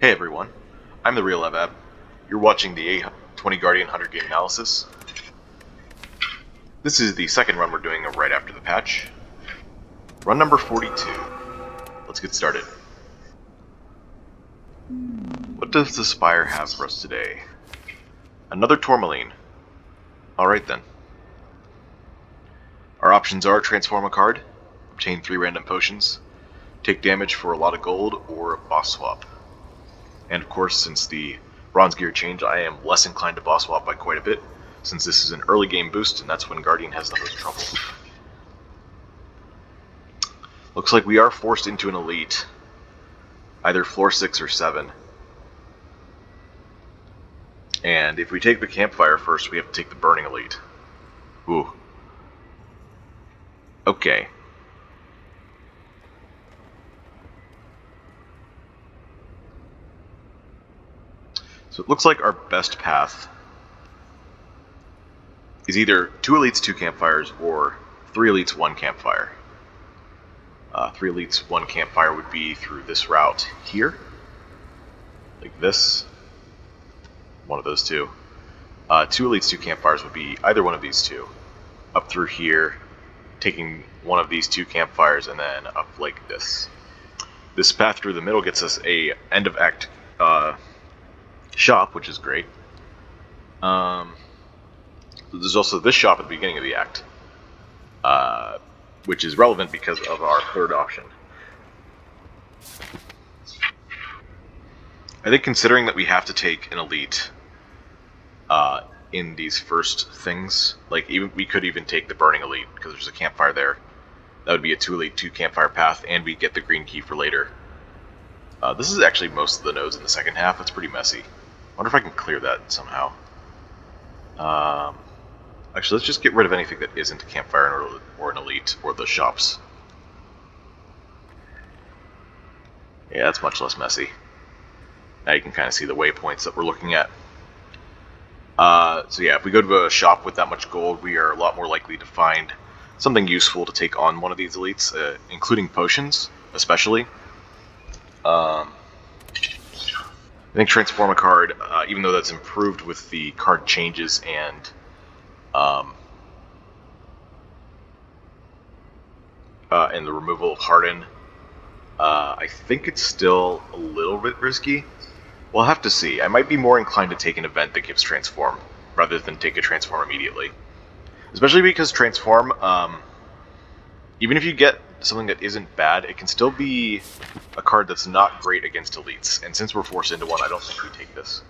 Hey everyone, I'm the Real Evab. You're watching the A20 Guardian 100 game analysis. This is the second run we're doing right after the patch. Run number 42. Let's get started. What does the Spire have for us today? Another Tourmaline. Alright then. Our options are transform a card, obtain 3 random potions, take damage for a lot of gold, or boss swap. And of course, since the bronze gear change, I am less inclined to boss swap by quite a bit, since this is an early game boost, and that's when Guardian has the most trouble. Looks like we are forced into an elite, either floor 6 or 7. And if we take the campfire first, we have to take the burning elite. Ooh. Okay. So it looks like our best path is either 2 elites, 2 campfires, or 3 elites, 1 campfire. 3 elites, 1 campfire would be through this route here. Like this. One of those two. 2 elites, 2 campfires would be either one of these two. Up through here, taking one of these 2 campfires, and then up like this. This path through the middle gets us a end of act shop, which is great. There's also this shop at the beginning of the act, which is relevant because of our third option. I think considering that we have to take an elite in these first things, like we could even take the burning elite because there's a campfire there. That would be a 2 elite, 2 campfire path, and we get the green key for later. This is actually most of the nodes in the second half. That's pretty messy. I wonder if I can clear that somehow. Actually, let's just get rid of anything that isn't a campfire or an elite or the shops. Yeah, that's much less messy. Now you can kind of see the waypoints that we're looking at. So yeah, if we go to a shop with that much gold, we are a lot more likely to find something useful to take on one of these elites, including potions, especially. I think transform a card, even though that's improved with the card changes and the removal of Harden, I think it's still a little bit risky. We'll have to see. I might be more inclined to take an event that gives transform rather than take a transform immediately. Especially because transform, even if you get something that isn't bad, it can still be a card that's not great against elites. And since we're forced into one, I don't think we take this.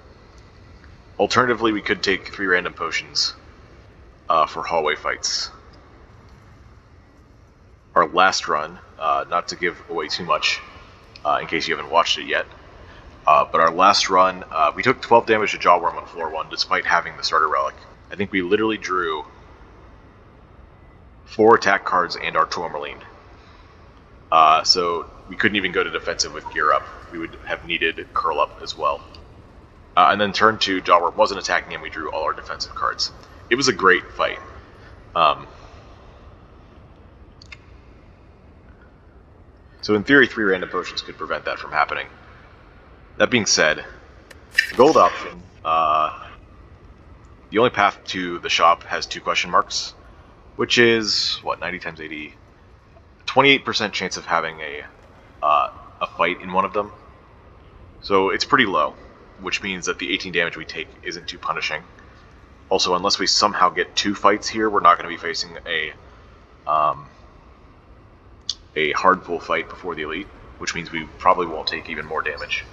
Alternatively, we could take 3 random potions for hallway fights. Our last run, not to give away too much, in case you haven't watched it yet, but our last run, we took 12 damage to Jawworm on floor 1 despite having the starter relic. I think we literally drew 4 attack cards and our Tourmaline. So we couldn't even go to defensive with Gear Up. We would have needed Curl Up as well. And then turn 2, Jawworm wasn't attacking and we drew all our defensive cards. It was a great fight. So in theory, 3 random potions could prevent that from happening. That being said, the gold option, the only path to the shop has 2 question marks, which is, what, 90 times 80? 28% chance of having a fight in one of them. So it's pretty low, which means that the 18 damage we take isn't too punishing. Also, unless we somehow get 2 fights here, we're not going to be facing a hard pull fight before the elite, which means we probably won't take even more damage.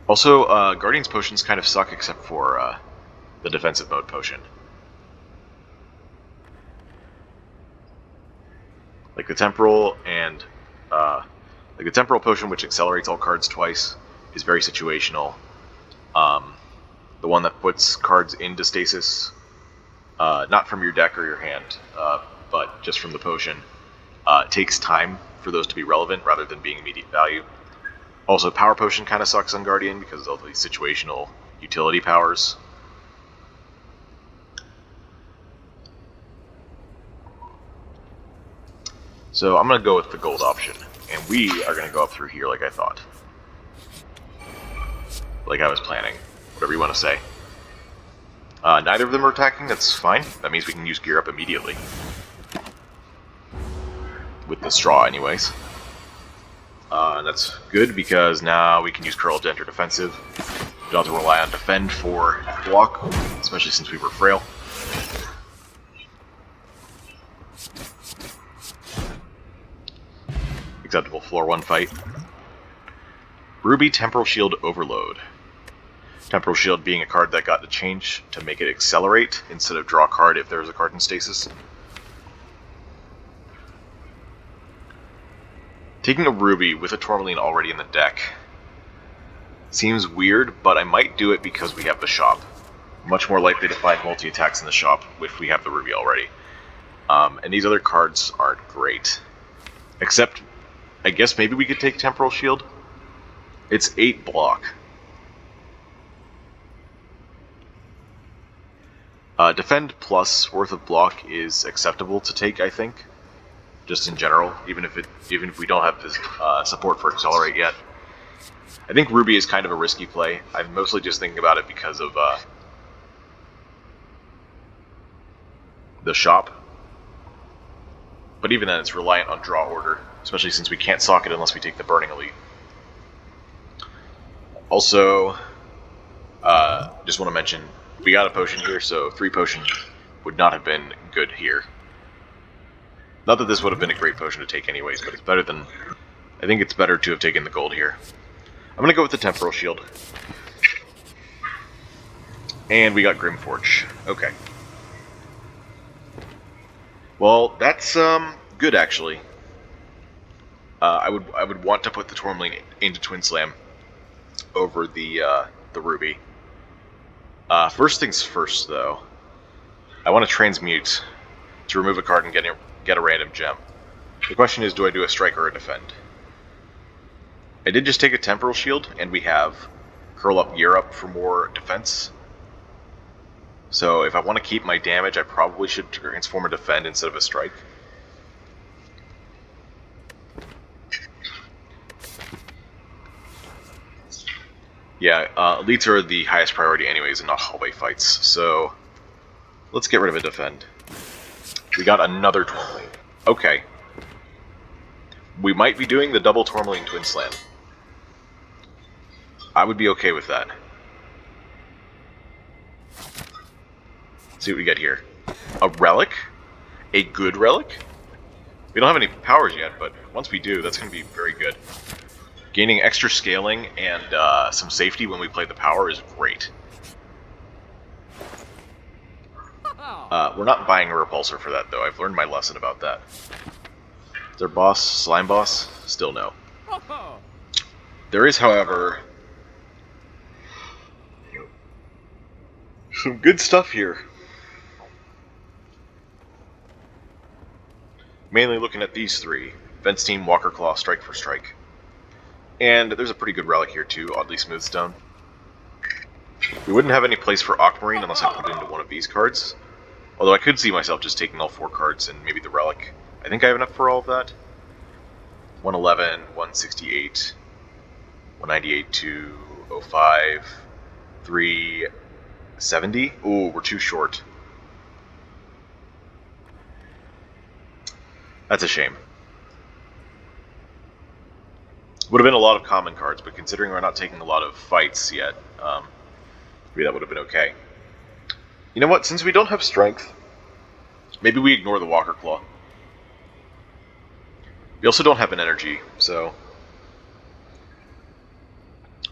Also, Guardian's potions kind of suck except for the defensive mode potion. Like the temporal and like the temporal potion, which accelerates all cards twice, is very situational. The one that puts cards into stasis, not from your deck or your hand, but just from the potion, takes time for those to be relevant rather than being immediate value. Also, Power Potion kind of sucks on Guardian because of all these situational utility powers. So I'm going to go with the gold option, and we are going to go up through here like I thought. Like I was planning, whatever you want to say. Neither of them are attacking, that's fine. That means we can use gear up immediately. With the straw anyways. And that's good because now we can use curl to enter defensive. We don't have to rely on defend for block, especially since we were frail. Acceptable floor 1 fight. Ruby Temporal Shield Overload. Temporal Shield being a card that got to change to make it accelerate instead of draw a card if there's a card in stasis. Taking a Ruby with a Tourmaline already in the deck seems weird, but I might do it because we have the shop. Much more likely to find multi-attacks in the shop if we have the Ruby already. And these other cards aren't great. Except, I guess maybe we could take Temporal Shield. It's 8 block. Defend plus worth of block is acceptable to take, I think. Just in general, even if we don't have this support for Accelerate yet. I think Ruby is kind of a risky play. I'm mostly just thinking about it because of the shop. But even then, it's reliant on draw order, especially since we can't sock it unless we take the Burning Elite. Also, just want to mention, we got a potion here, so 3 potion would not have been good here. Not that this would have been a great potion to take anyways, but it's better than... I think it's better to have taken the gold here. I'm going to go with the Temporal Shield. And we got Grimforge. Okay. Well, that's good actually. I would want to put the Tourmaline into Twin Slam over the Ruby. First things first, though. I want to transmute to remove a card and get a random gem. The question is, do I do a strike or a defend? I did just take a Temporal Shield, and we have Curl Up, Gear Up for more defense. So if I want to keep my damage, I probably should transform a defend instead of a strike. Yeah, elites are the highest priority anyways and not hallway fights, so let's get rid of a defend. We got another Tourmaline. Okay. We might be doing the double Tourmaline Twin Slam. I would be okay with that. Let's see what we get here. A relic? A good relic? We don't have any powers yet, but once we do, that's going to be very good. Gaining extra scaling and some safety when we play the power is great. We're not buying a repulsor for that, though. I've learned my lesson about that. Is there boss? Slime boss? Still no. There is, however, some good stuff here. Mainly looking at these 3. Vent Steam, Walker Claw, Strike for Strike. And there's a pretty good relic here too, Oddly Smooth Stone. We wouldn't have any place for Aquamarine unless I put it into one of these cards. Although I could see myself just taking all 4 cards and maybe the relic. I think I have enough for all of that. 111, 168, 198, 205, 370. Ooh, we're too short. That's a shame. Would have been a lot of common cards, but considering we're not taking a lot of fights yet, maybe that would have been okay. You know what? Since we don't have strength, maybe we ignore the Walker Claw. We also don't have an energy, so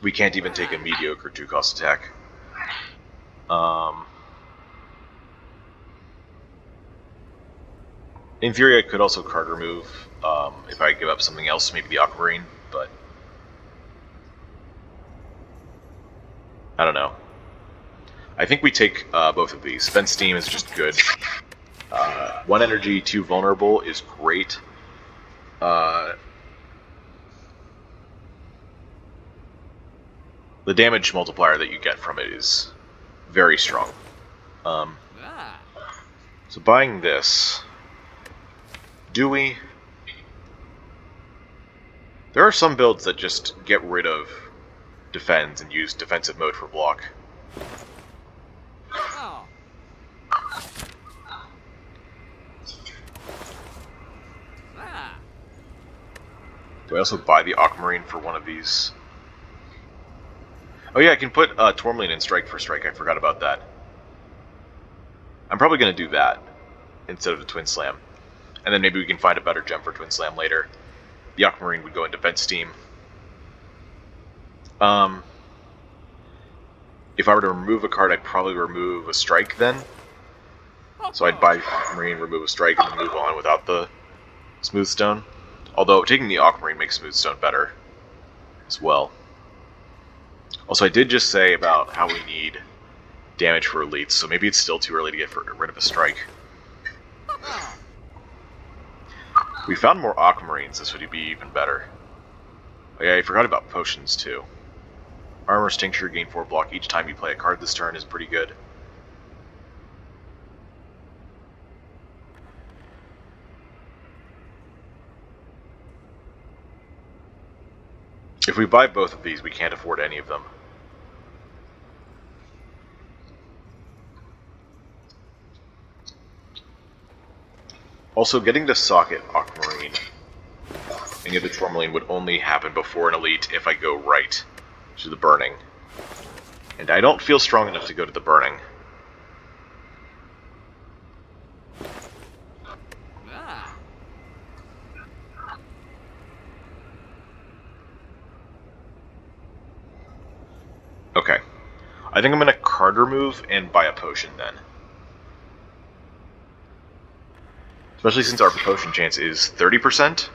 we can't even take a mediocre 2-cost attack. In theory, I could also card remove if I give up something else, maybe the Aquamarine, but I don't know. I think we take both of these. Vent Steam is just good. 1 energy, 2 vulnerable is great. The damage multiplier that you get from it is very strong. So buying this, do we? There are some builds that just get rid of defense and use defensive mode for block. Oh. Ah. Do I also buy the Aquamarine for one of these? Oh yeah, I can put Tourmaline in strike for strike. I forgot about that. I'm probably going to do that instead of the Twin Slam. And then maybe we can find a better gem for Twin Slam later. The Aquamarine would go in Defense Team. If I were to remove a card, I'd probably remove a strike then. So I'd buy Aquamarine, remove a strike, and then move on without the Smooth Stone. Although taking the Aquamarine makes Smooth Stone better as well. Also, I did just say about how we need damage for elites, so maybe it's still too early to get rid of a strike. We found more Aquamarines, this would be even better. Oh yeah, I forgot about potions too. Armor's Tincture, gain 4 block each time you play a card this turn is pretty good. If we buy both of these, we can't afford any of them. Also, getting to socket Aquamarine and the other Tourmaline would only happen before an elite if I go right to the Burning. And I don't feel strong enough to go to the Burning. Ah. Okay. I think I'm going to card remove and buy a potion then. Especially since our potion chance is 30%.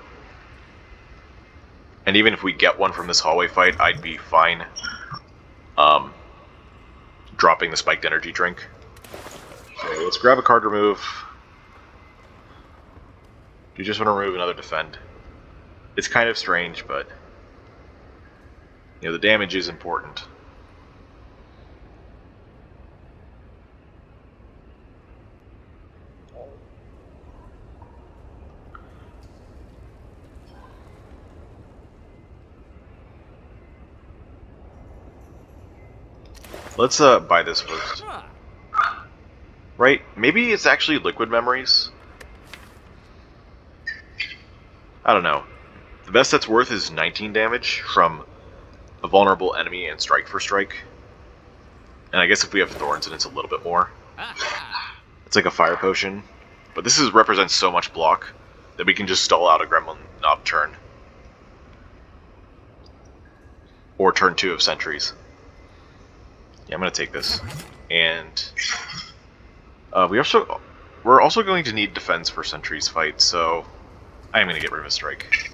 And even if we get one from this hallway fight, I'd be fine dropping the spiked energy drink. So let's grab a card remove. You just want to remove another defend. It's kind of strange, but you know, the damage is important. Let's buy this first. Right? Maybe it's actually liquid memories? I don't know. The best that's worth is 19 damage from a vulnerable enemy and strike for strike. And I guess if we have thorns, then it's a little bit more. It's like a fire potion. But this represents so much block that we can just stall out a Gremlin Knob turn. Or turn 2 of Sentries. Yeah, I'm gonna take this. And we're also going to need defense for Sentry's fight, so I am gonna get rid of a strike.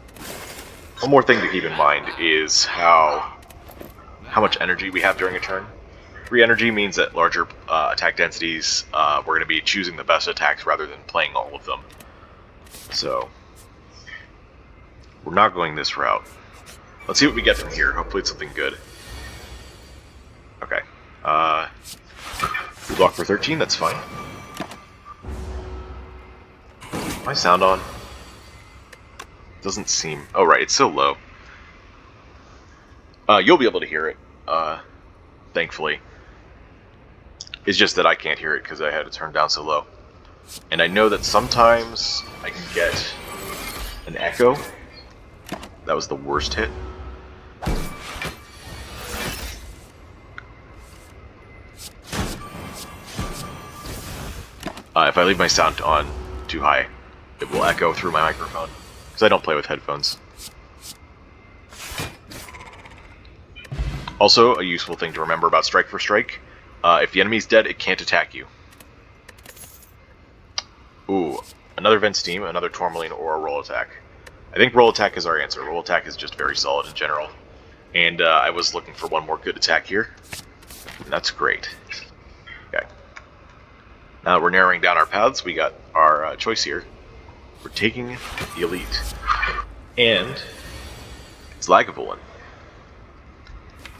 One more thing to keep in mind is how much energy we have during a turn. 3 energy means that larger attack densities, we're gonna be choosing the best attacks rather than playing all of them. So we're not going this route. Let's see what we get from here. Hopefully it's something good. Okay. We block for 13, that's fine. My sound on? Doesn't seem... Oh right, it's so low. You'll be able to hear it, thankfully. It's just that I can't hear it because I had it turned down so low. And I know that sometimes I can get an echo. That was the worst hit. If I leave my sound on too high, it will echo through my microphone, because I don't play with headphones. Also, a useful thing to remember about Strike for Strike, if the enemy's dead, it can't attack you. Ooh, another Vent Steam, another Tourmaline, or a Roll Attack. I think Roll Attack is our answer. Roll Attack is just very solid in general. And I was looking for one more good attack here, and that's great. Okay. Now that we're narrowing down our paths, we got our choice here. We're taking the Elite. And it's Lagavulin.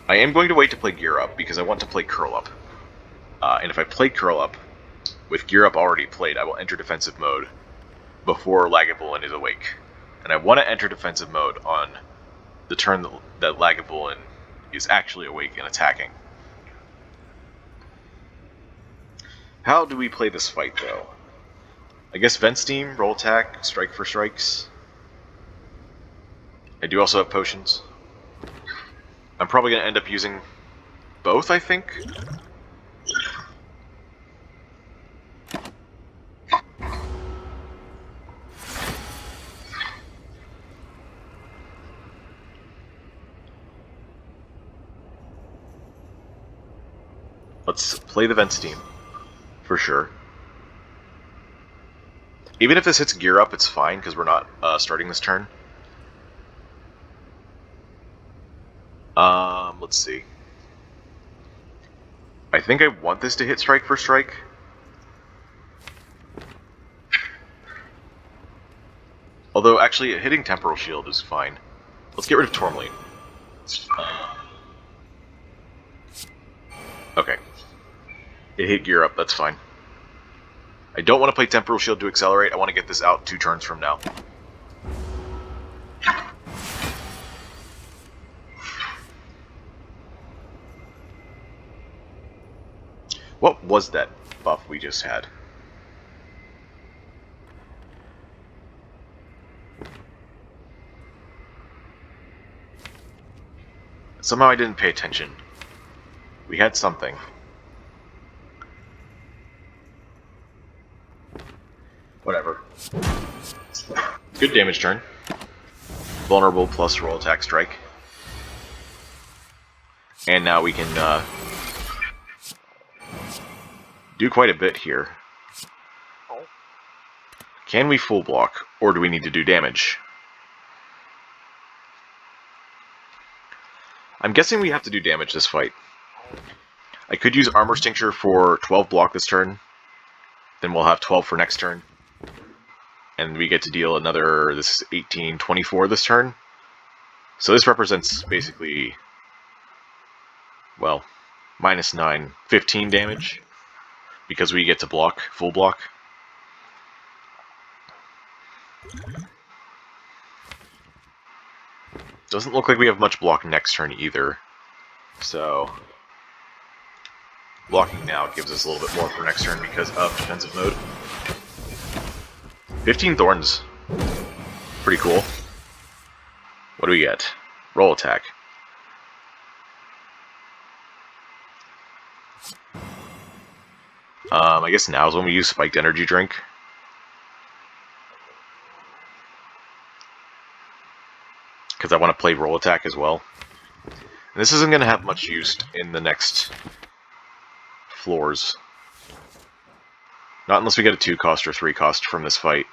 I am going to wait to play Gear Up, because I want to play Curl Up. And if I play Curl Up, with Gear Up already played, I will enter defensive mode before Lagavulin is awake. And I want to enter defensive mode on the turn that Lagavulin is actually awake and attacking. How do we play this fight, though? I guess Vent Steam, Roll Attack, Strike for strikes. I do also have potions. I'm probably going to end up using both, I think. Let's play the Vent Steam, for sure. Even if this hits Gear Up, it's fine, because we're not starting this turn. Let's see. I think I want this to hit Strike for strike. Although, actually, hitting Temporal Shield is fine. Let's get rid of Tourmaline. Okay. It hit Gear Up, that's fine. I don't want to play Temporal Shield to accelerate, I want to get this out 2 turns from now. What was that buff we just had? Somehow I didn't pay attention. We had something. Whatever. Good damage turn. Vulnerable plus roll attack strike. And now we can do quite a bit here. Can we full block, or do we need to do damage? I'm guessing we have to do damage this fight. I could use Armor's Tincture for 12 block this turn. Then we'll have 12 for next turn. And we get to deal another, this is 18, 24 this turn. So this represents basically, well, -9, 15 damage. Because we get to block, full block. Doesn't look like we have much block next turn either. So blocking now gives us a little bit more for next turn because of defensive mode. 15 Thorns. Pretty cool. What do we get? Roll attack. I guess now is when we use Spiked Energy Drink. Because I want to play Roll Attack as well. And this isn't going to have much use in the next floors. Not unless we get a 2-cost or 3-cost from this fight.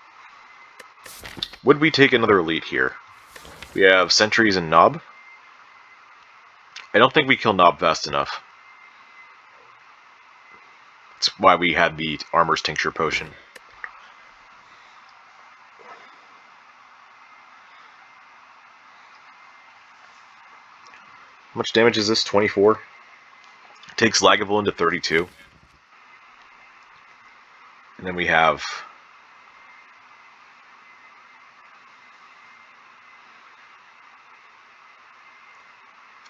Would we take another elite here? We have Sentries and Knob. I don't think we kill Knob fast enough. That's why we had the Armor's Tincture potion. How much damage is this? 24? Takes Lagavulin to 32. And then we have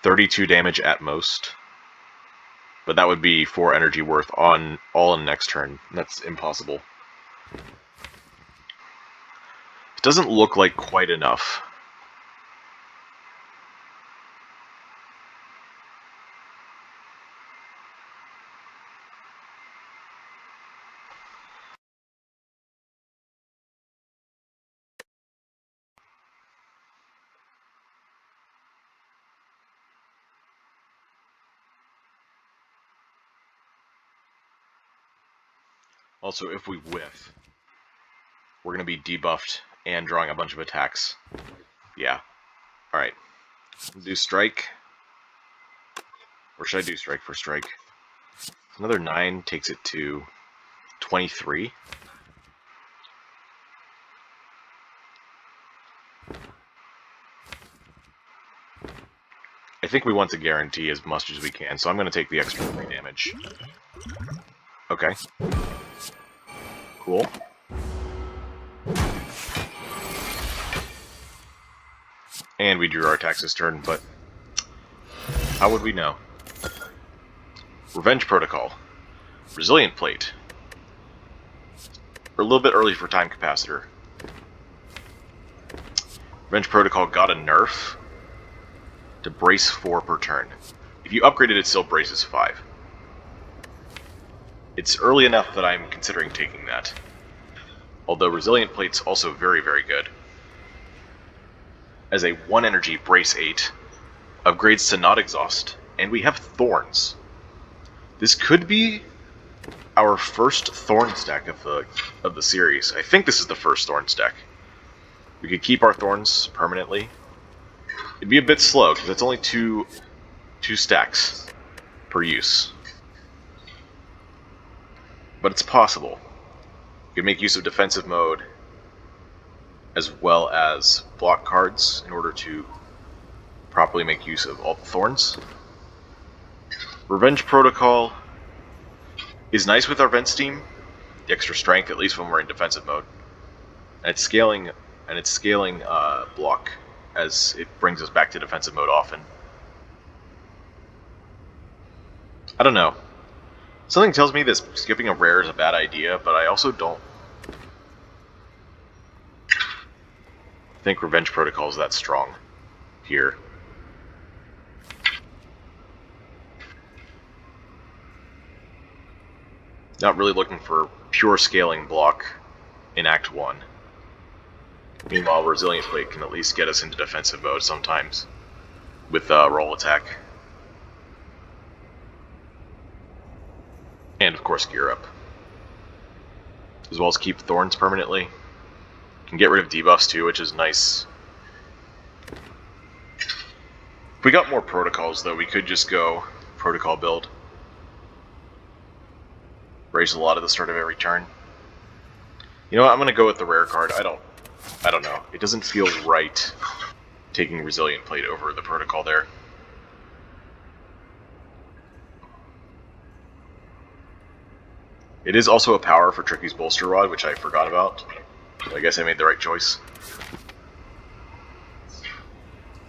32 damage at most. But that would be 4 energy worth on all in next turn. That's impossible. It doesn't look like quite enough. Also, if we whiff, we're going to be debuffed and drawing a bunch of attacks. Yeah. Alright. Do strike. Or should I do strike for strike? Another 9 takes it to 23. I think we want to guarantee as much as we can, so I'm going to take the extra 3 damage. Okay. Cool. And we drew our attacks this turn, but how would we know? Revenge Protocol. Resilient Plate. We're a little bit early for Time Capacitor. Revenge Protocol got a nerf to brace 4 per turn. If you upgrade it, it still braces 5. It's early enough that I'm considering taking that. Although Resilient Plate's also very, very good. As a 1 energy brace 8, upgrades to not exhaust, and we have Thorns. This could be our first Thorn stack of the series. I think this is the first Thorn stack. We could keep our Thorns permanently. It'd be a bit slow, because it's only two stacks per use. But it's possible. You can make use of defensive mode as well as block cards in order to properly make use of all the Thorns. Revenge Protocol is nice with our Vent Steam, the extra strength, at least when we're in defensive mode. And it's scaling block as it brings us back to defensive mode often. I don't know. Something tells me that skipping a rare is a bad idea, but I also don't think Revenge Protocol is that strong here. Not really looking for pure scaling block in Act 1. Meanwhile, Resilient Plate can at least get us into defensive mode sometimes with roll attack. And of course Gear Up. As well as keep Thorns permanently. Can get rid of debuffs too, which is nice. If we got more protocols though, we could just go protocol build. Raise a lot at the start of every turn. You know what, I'm gonna go with the rare card. I don't know. It doesn't feel right taking Resilient Plate over the protocol there. It is also a power for Tricky's Bolster Rod, which I forgot about. So I guess I made the right choice.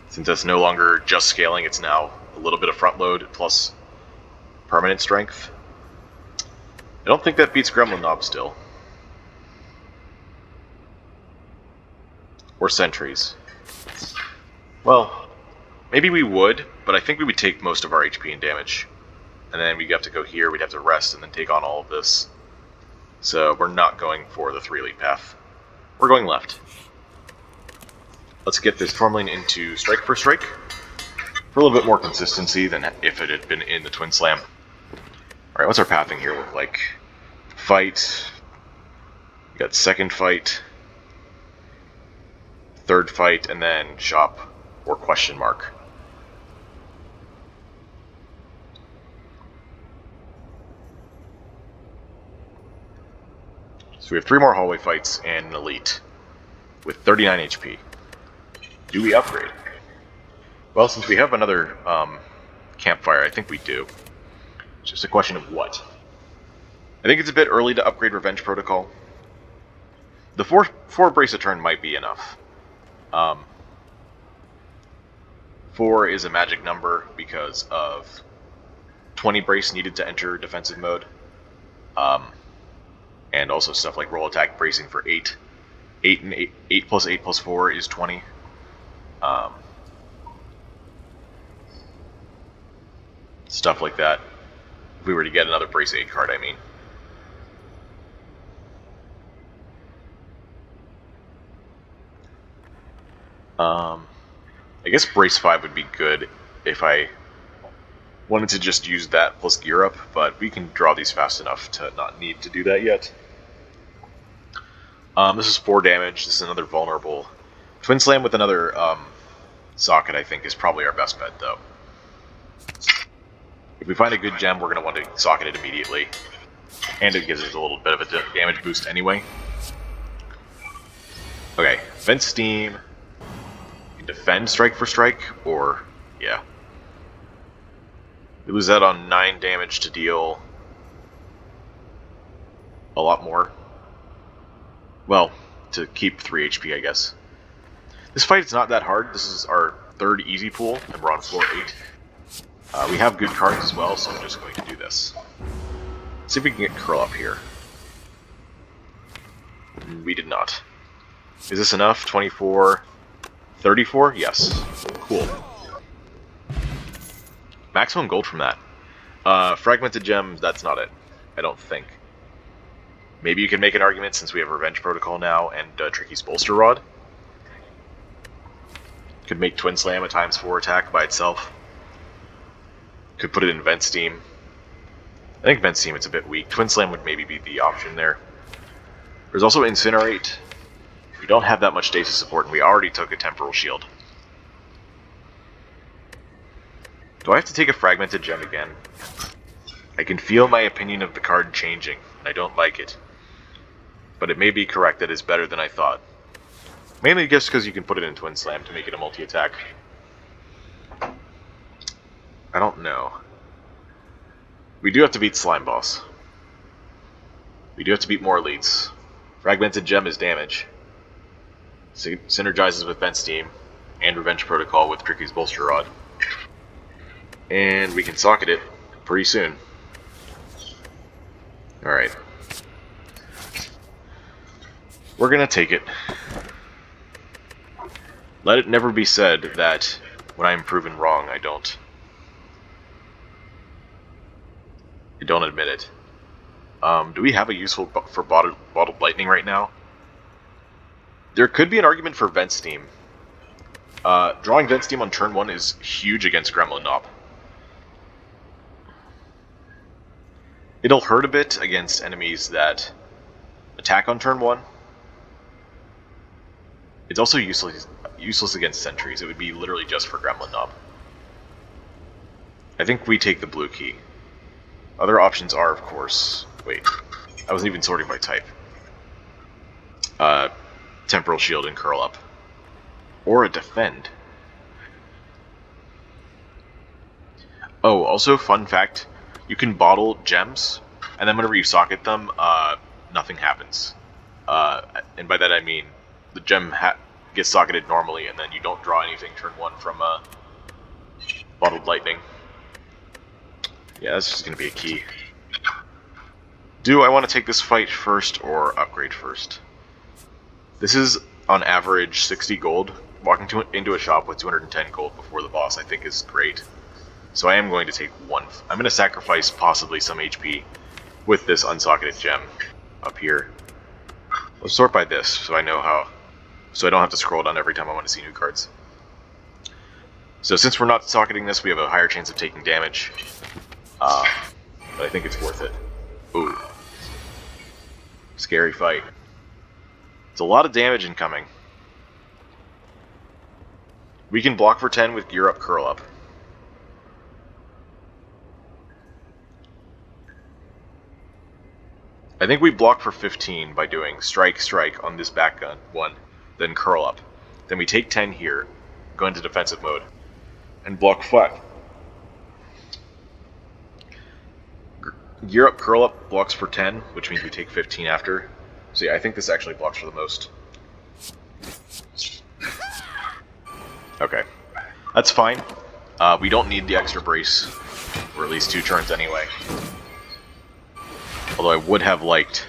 Since that's no longer just scaling, it's now a little bit of front load plus permanent strength. I don't think that beats Gremlin Knob still. Or Sentries. Well, maybe we would, but I think we would take most of our HP and damage. And then we'd have to go here, we'd have to rest, and then take on all of this. So we're not going for the 3 elite path. We're going left. Let's get this Tourmaline into Strike for Strike. For a little bit more consistency than if it had been in the Twin Slam. Alright, what's our pathing here look like? Fight. We got second fight. Third fight, and then shop or question mark. So we have 3 more hallway fights and an elite with 39 HP. Do we upgrade? Well, since we have another campfire, I think we do. It's just a question of what. I think it's a bit early to upgrade Revenge Protocol. The 4 brace a turn might be enough. 4 is a magic number because of 20 brace needed to enter defensive mode. And also stuff like roll attack bracing for 8. 8 plus 8 plus 4 is 20. Stuff like that. If we were to get another brace 8 card, I mean. I guess brace 5 would be good if I wanted to just use that plus gear up, but we can draw these fast enough to not need to do that yet. This is 4 damage. This is another vulnerable. Twin Slam with another socket, I think, is probably our best bet, though. If we find a good gem, we're going to want to socket it immediately. And it gives us a little bit of a damage boost anyway. Okay, Vent Steam. You can defend Strike for Strike, or, yeah. We lose that on 9 damage to deal a lot more. Well, to keep 3 HP, I guess. This fight is not that hard. This is our third easy pool, and we're on floor 8. We have good cards as well, so I'm just going to do this. See if we can get Curl up here. We did not. Is this enough? 24, 34? Yes. Cool. Maximum gold from that. Fragmented Gem, that's not it. I don't think. Maybe you can make an argument since we have Revenge Protocol now and Tricky's Bolster Rod. Could make Twin Slam a ×4 attack by itself. Could put it in Vent Steam. I think Vent Steam it's a bit weak. Twin Slam would maybe be the option there. There's also Incinerate. We don't have that much stasis support, and we already took a Temporal Shield. Do I have to take a Fragmented Gem again? I can feel my opinion of the card changing, and I don't like it. But it may be correct that it's better than I thought. Mainly just because you can put it in Twin Slam to make it a multi-attack. I don't know. We do have to beat Slime Boss. We do have to beat more elites. Fragmented Gem is damage. Synergizes with Vent Steam and Revenge Protocol with Tricky's Bolster Rod. And we can socket it pretty soon. Alright. We're gonna take it. Let it never be said that when I am proven wrong, I don't admit it. Do we have a useful for Bottled Lightning right now? There could be an argument for Vent Steam. Drawing Vent Steam on turn 1 is huge against Gremlin Knob. It'll hurt a bit against enemies that attack on turn 1. It's also useless against sentries. It would be literally just for Gremlin Knob. I think we take the blue key. Other options are, of course... Wait, I wasn't even sorting by type. Temporal Shield and Curl Up. Or a Defend. Oh, also, fun fact, you can bottle gems, and then whenever you socket them, nothing happens. And by that I mean, the gem gets socketed normally, and then you don't draw anything turn 1 from Bottled Lightning. Yeah, that's just going to be a key. Do I want to take this fight first or upgrade first? This is, on average, 60 gold. Walking into a shop with 210 gold before the boss I think is great. So I am going to take one. I'm going to sacrifice possibly some HP with this unsocketed gem up here. Let's sort by this so I know how... So I don't have to scroll down every time I want to see new cards. So since we're not socketing this, we have a higher chance of taking damage. But I think it's worth it. Ooh. Scary fight. It's a lot of damage incoming. We can block for 10 with Gear Up, Curl Up. I think we block for 15 by doing Strike, Strike on this back gun, 1, then Curl Up. Then we take 10 here, go into defensive mode, and block 5. Gear Up, Curl Up blocks for 10, which means we take 15 after. So yeah, I think this actually blocks for the most. Okay, that's fine. We don't need the extra brace for at least 2 turns anyway. Although I would have liked...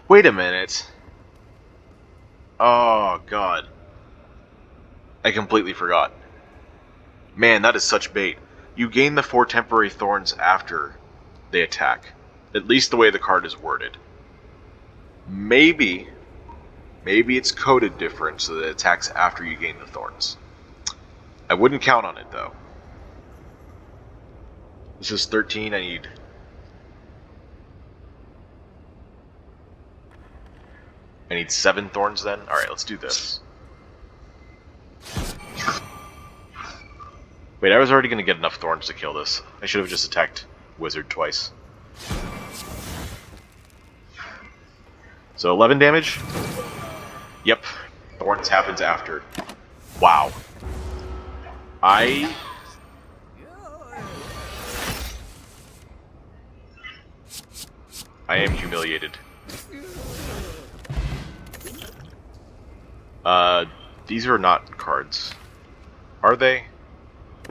Wait a minute. Oh, God. I completely forgot. Man, that is such bait. You gain the 4 temporary thorns after they attack. At least the way the card is worded. Maybe it's coded different so that it attacks after you gain the thorns. I wouldn't count on it, though. This is 13, I need 7 thorns then? Alright, let's do this. Wait, I was already going to get enough thorns to kill this. I should have just attacked Wizard twice. So 11 damage? Yep. Thorns happens after. Wow. I am humiliated. Uh, these are not cards. Are they?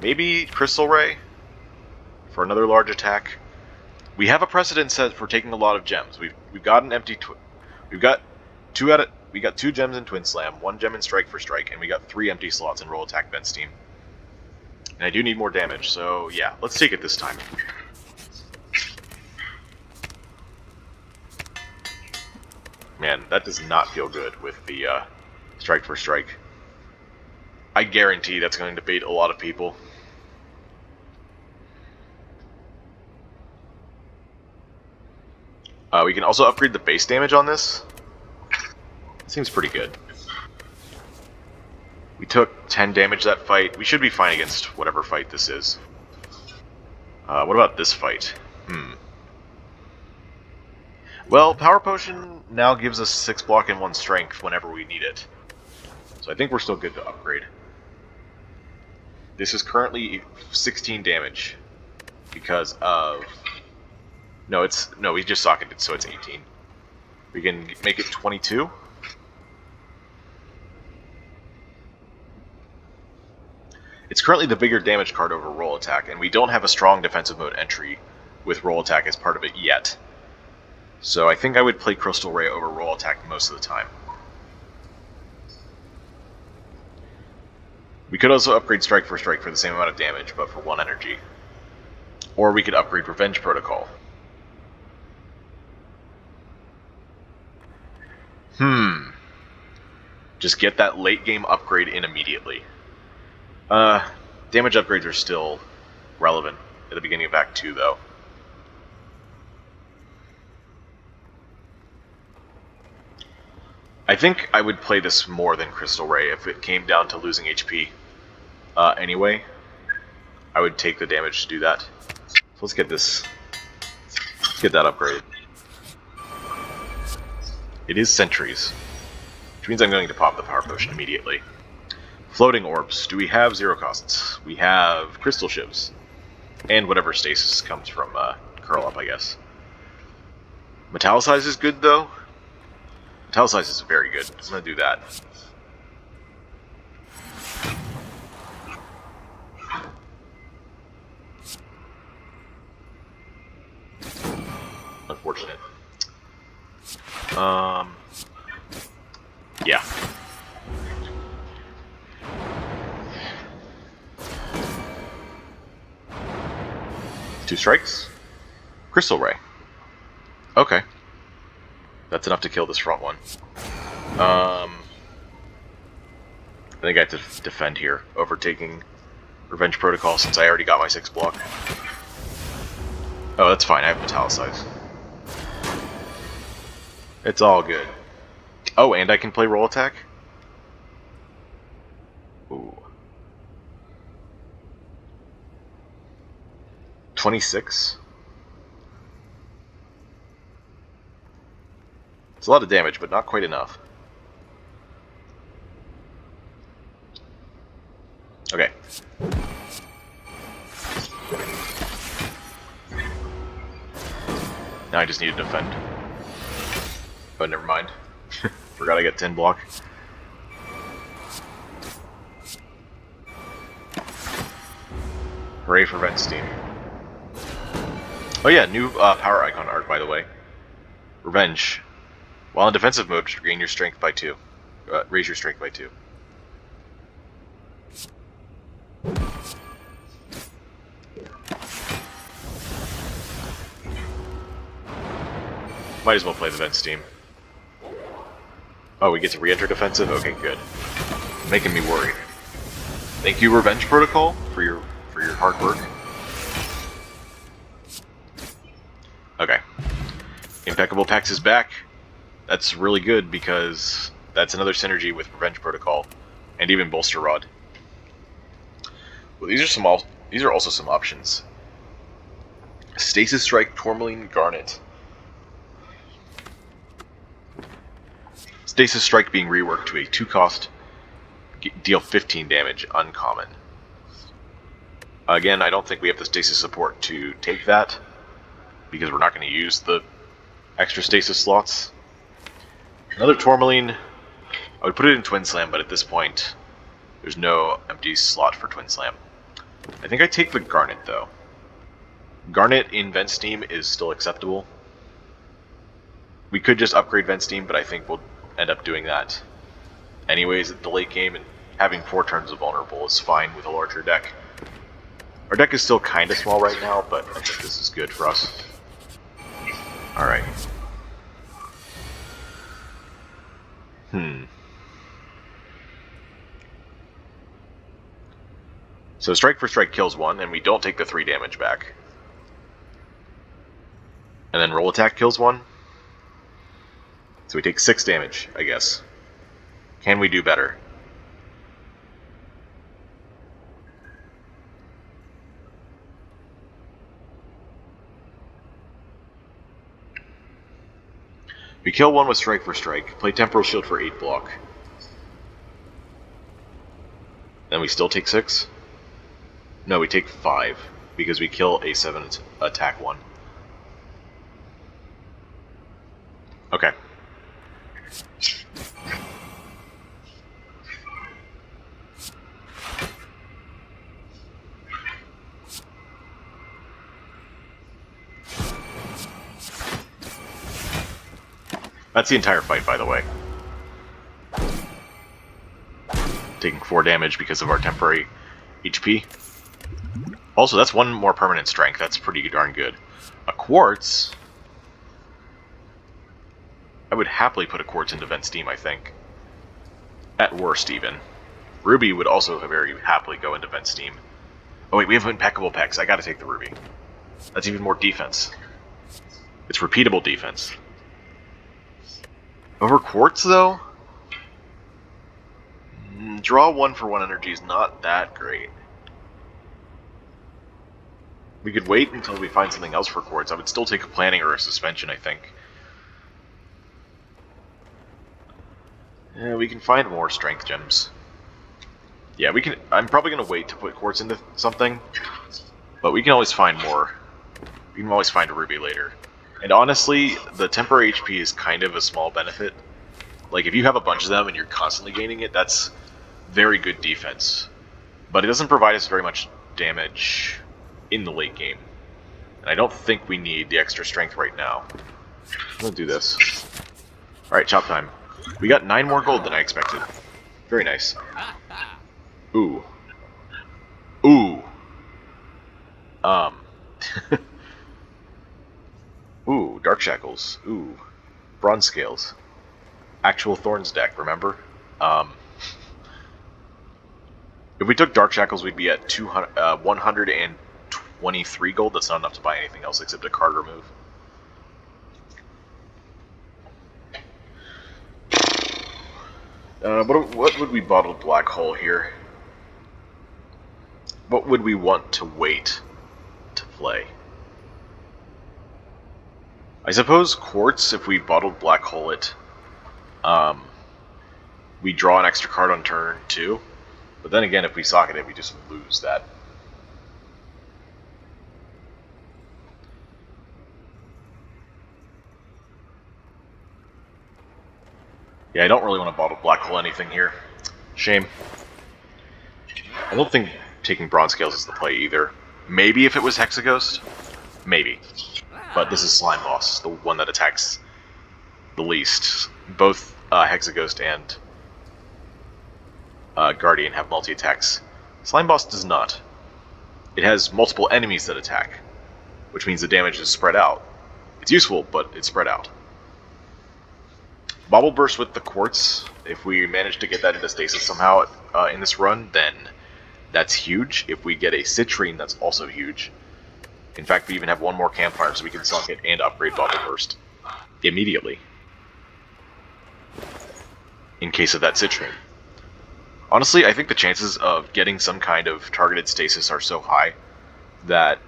Maybe Crystal Ray? For another large attack? We have a precedent set for taking a lot of gems. We've got an empty... we've got we got 2 gems in Twin Slam, 1 gem in Strike for Strike, and we got 3 empty slots in Roll Attack Vent Steam. And I do need more damage, so yeah, let's take it this time. Man, that does not feel good with the Strike for Strike. I guarantee that's going to bait a lot of people. We can also upgrade the base damage on this. Seems pretty good. We took 10 damage that fight. We should be fine against whatever fight this is. What about this fight? Well, Power Potion now gives us 6 block and 1 strength whenever we need it. So I think we're still good to upgrade. This is currently 16 damage because of... No, we just socketed, so it's 18. We can make it 22. It's currently the bigger damage card over Roll Attack, and we don't have a strong defensive mode entry with Roll Attack as part of it yet. So I think I would play Crystal Ray over Roll Attack most of the time. We could also upgrade Strike for Strike for the same amount of damage, but for 1 energy. Or we could upgrade Revenge Protocol. Just get that late game upgrade in immediately. Damage upgrades are still relevant at the beginning of Act 2, though. I think I would play this more than Crystal Ray if it came down to losing HP. Anyway, I would take the damage to do that. So let's get this. Let's get that upgraded. It is Sentries, which means I'm going to pop the Power Potion immediately. Floating Orbs. Do we have 0 costs? We have Crystal Shivs. And whatever stasis comes from Curl Up, I guess. Metallicize is good, though. Metallicize is very good. I'm going to do that. Unfortunate. Yeah. Two strikes. Crystal Ray. Okay. That's enough to kill this front one. I think I have to defend here, overtaking Revenge Protocol since I already got my 6 block. Oh, that's fine. I have Metallicize. It's all good. Oh, and I can play Roll Attack? Ooh. 26? It's a lot of damage, but not quite enough. Okay. Now I just need to defend. But never mind. Forgot I get 10 block. Hooray for Vent Steam. Oh yeah, new power icon art, by the way. Revenge. While in defensive mode, gain your strength by 2. Raise your strength by 2. Might as well play the Vent Steam. Oh, we get to re-enter defensive? Okay, good. Making me worried. Thank you, Revenge Protocol, for your hard work. Okay. Impeccable Pax is back. That's really good because that's another synergy with Revenge Protocol and even Bolster Rod. Well, these are also some options. Stasis Strike, Tourmaline, Garnet. Stasis Strike being reworked to a 2-cost, deal 15 damage, uncommon. Again, I don't think we have the stasis support to take that, because we're not going to use the extra stasis slots. Another Tourmaline. I would put it in Twin Slam, but at this point, there's no empty slot for Twin Slam. I think I take the Garnet, though. Garnet in Vent Steam is still acceptable. We could just upgrade Vent Steam, but I think we'll end up doing that anyways at the late game, and having 4 turns of Vulnerable is fine with a larger deck. Our deck is still kind of small right now, but I think this is good for us. Alright. So Strike for Strike kills 1, and we don't take the 3 damage back. And then Roll Attack kills 1. So we take 6 damage, I guess. Can we do better? We kill 1 with Strike for Strike, play Temporal Shield for 8 block. Then we still take 6? No, we take 5, because we kill a 7 attack 1. Okay. That's the entire fight, by the way. Taking 4 damage because of our temporary HP. Also, that's 1 more permanent strength. That's pretty darn good. A Quartz... I would happily put a Quartz into Vent Steam, I think. At worst, even. Ruby would also very happily go into Vent Steam. Oh wait, we have Impeccable Pecs. I gotta take the Ruby. That's even more defense. It's repeatable defense. Over Quartz, though? Draw 1 for 1 energy is not that great. We could wait until we find something else for Quartz. I would still take a Planning or a Suspension, I think. Yeah, we can find more Strength Gems. Yeah, we can. I'm probably going to wait to put Quartz into something, but we can always find more. We can always find a Ruby later. And honestly, the temporary HP is kind of a small benefit. Like, if you have a bunch of them and you're constantly gaining it, that's very good defense. But it doesn't provide us very much damage in the late game. And I don't think we need the extra strength right now. I'm going to do this. Alright, chop time. We got 9 more gold than I expected. Very nice. Ooh. Ooh. Ooh, Dark Shackles. Ooh. Bronze Scales. Actual Thorns deck, remember? If we took Dark Shackles, we'd be at 123 gold. That's not enough to buy anything else except a card remove. What would we bottle Black Hole here? What would we want to wait to play? I suppose Quartz, if we bottled Black Hole it, we draw an extra card on turn 2. But then again, if we socket it, we just lose that. Yeah, I don't really want to bottle Black Hole anything here. Shame. I don't think taking Bronze Scales is the play either. Maybe if it was Hexaghost? Maybe. But this is Slime Boss, the one that attacks the least. Both Hexaghost and Guardian have multi-attacks. Slime Boss does not. It has multiple enemies that attack, which means the damage is spread out. It's useful, but it's spread out. Bobble Burst with the Quartz, if we manage to get that into stasis somehow in this run, then that's huge. If we get a Citrine, that's also huge. In fact, we even have 1 more Campfire, so we can socket and upgrade Bobble Burst immediately. In case of that Citrine. Honestly, I think the chances of getting some kind of targeted stasis are so high that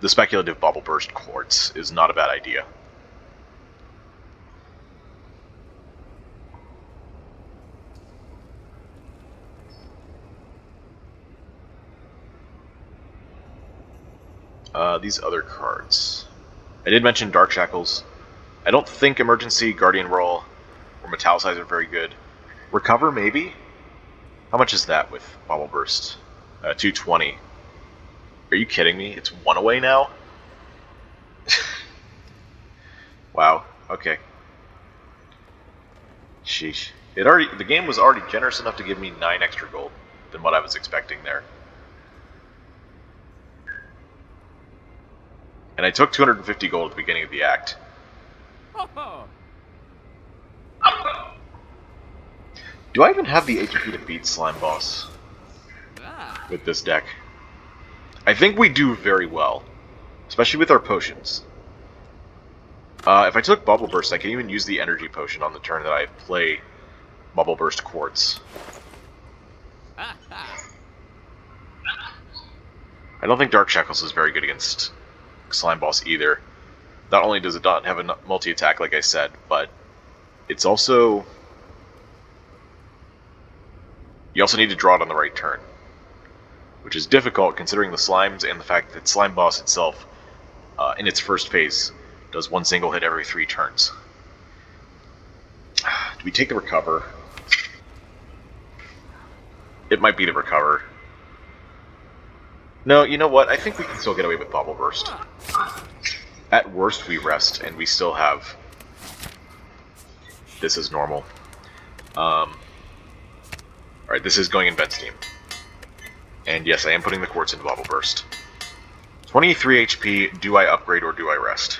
the speculative Bobble Burst Quartz is not a bad idea. These other cards. I did mention Dark Shackles. I don't think Emergency, Guardian Roll, or Metallicize are very good. Recover, maybe? How much is that with Bobble Burst? 220. Are you kidding me? It's 1 away now? Wow, okay. Sheesh. The game was already generous enough to give me 9 extra gold than what I was expecting there. And I took 250 gold at the beginning of the act. Do I even have the HP to beat Slime Boss with this deck? I think we do very well, especially with our potions. If I took Bubble Burst, I can even use the Energy Potion on the turn that I play Bubble Burst Quartz. I don't think Dark Shackles is very good against Slime Boss either. Not only does it not have a multi-attack, like I said, but it's also... You also need to draw it on the right turn, which is difficult considering the slimes and the fact that Slime Boss itself, in its first phase, does 1 single hit every 3 turns. Do we take the Recover? It might be the Recover. No, you know what? I think we can still get away with Bobble Burst. At worst, we rest, and we still have... This is normal. Alright, this is going in Vent Steam. And yes, I am putting the Quartz into Bobble Burst. 23 HP, do I upgrade or do I rest?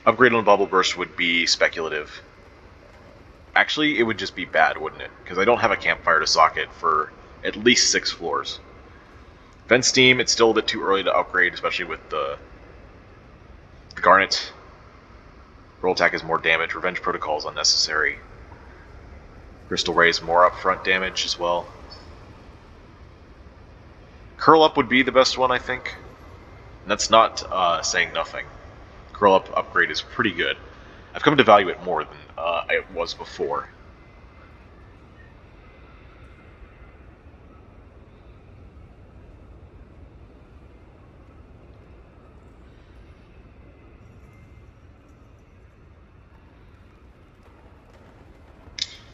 Upgrade on Bubble Burst would be speculative. Actually, it would just be bad, wouldn't it? Because I don't have a campfire to socket for at least 6 floors. Vent Steam, it's still a bit too early to upgrade, especially with the Garnet. Roll attack is more damage, Revenge Protocol is unnecessary. Crystal Ray is more upfront damage as well. Curl Up would be the best one, I think. And that's not saying nothing. Curl Up upgrade is pretty good. I've come to value it more than I was before.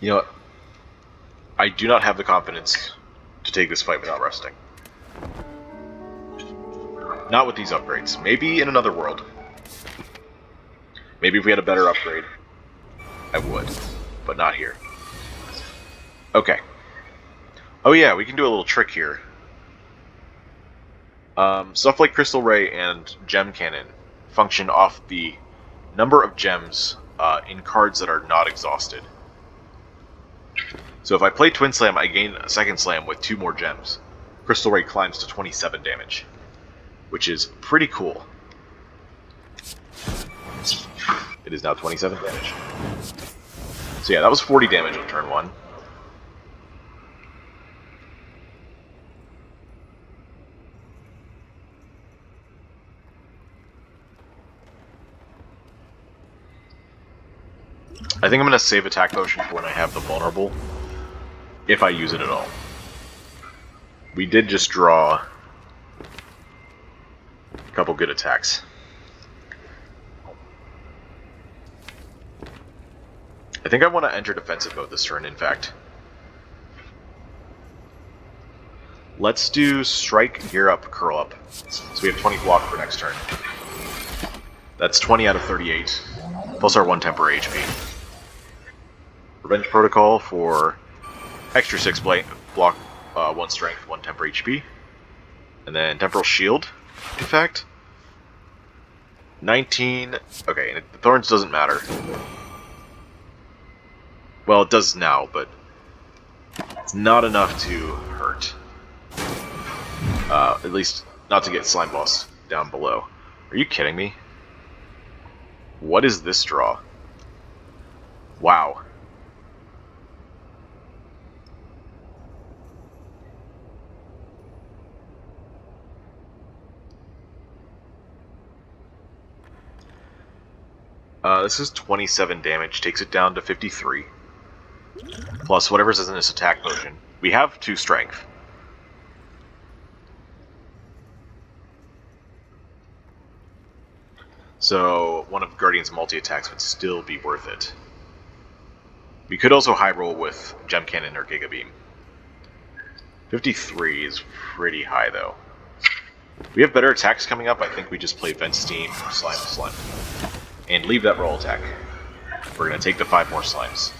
You know what? I do not have the confidence to take this fight without resting. Not with these upgrades. Maybe in another world. Maybe if we had a better upgrade, I would. But not here. Okay. Oh yeah, we can do a little trick here. Stuff like Crystal Ray and Gem Cannon function off the number of gems in cards that are not exhausted. So if I play Twin Slam, I gain a second Slam with 2 more gems. Crystal Ray climbs to 27 damage, which is pretty cool. It is now 27 damage. So yeah, that was 40 damage on turn 1. I think I'm going to save Attack Potion for when I have the Vulnerable, if I use it at all. We did just draw a couple good attacks. I think I want to enter defensive mode this turn, in fact. Let's do Strike, Gear Up, Curl Up. So we have 20 block for next turn. That's 20 out of 38, plus our 1 temporary HP. Revenge Protocol for extra 6 block, 1 strength, 1 temporary HP. And then Temporal Shield, in fact. 19... Okay, and the Thorns doesn't matter. Well, it does now, but it's not enough to hurt. At least not to get Slime Boss down below. Are you kidding me? What is this draw? Wow. This is 27 damage, takes it down to 53. Plus whatever's in this attack potion. We have 2 strength. So one of Guardian's multi-attacks would still be worth it. We could also high roll with Gem Cannon or Giga Beam. 53 is pretty high though. We have better attacks coming up. I think we just play Vent Steam or Slime. And leave that roll attack. We're going to take the 5 more slimes.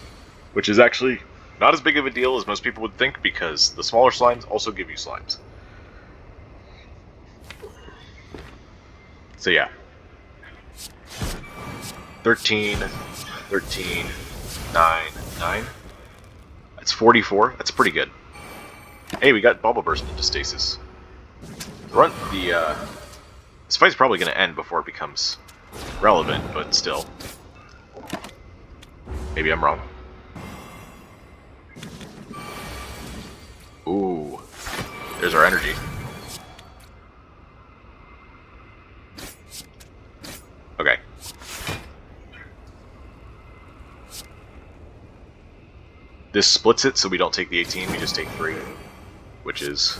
Which is actually not as big of a deal as most people would think, because the smaller slimes also give you slimes. So yeah. 13, 13, 9, 9. That's 44. That's pretty good. Hey, we got Bubble Burst into stasis. This fight's probably going to end before it becomes relevant, but still. Maybe I'm wrong. Ooh. There's our energy. Okay. This splits it so we don't take the 18, we just take 3. Which is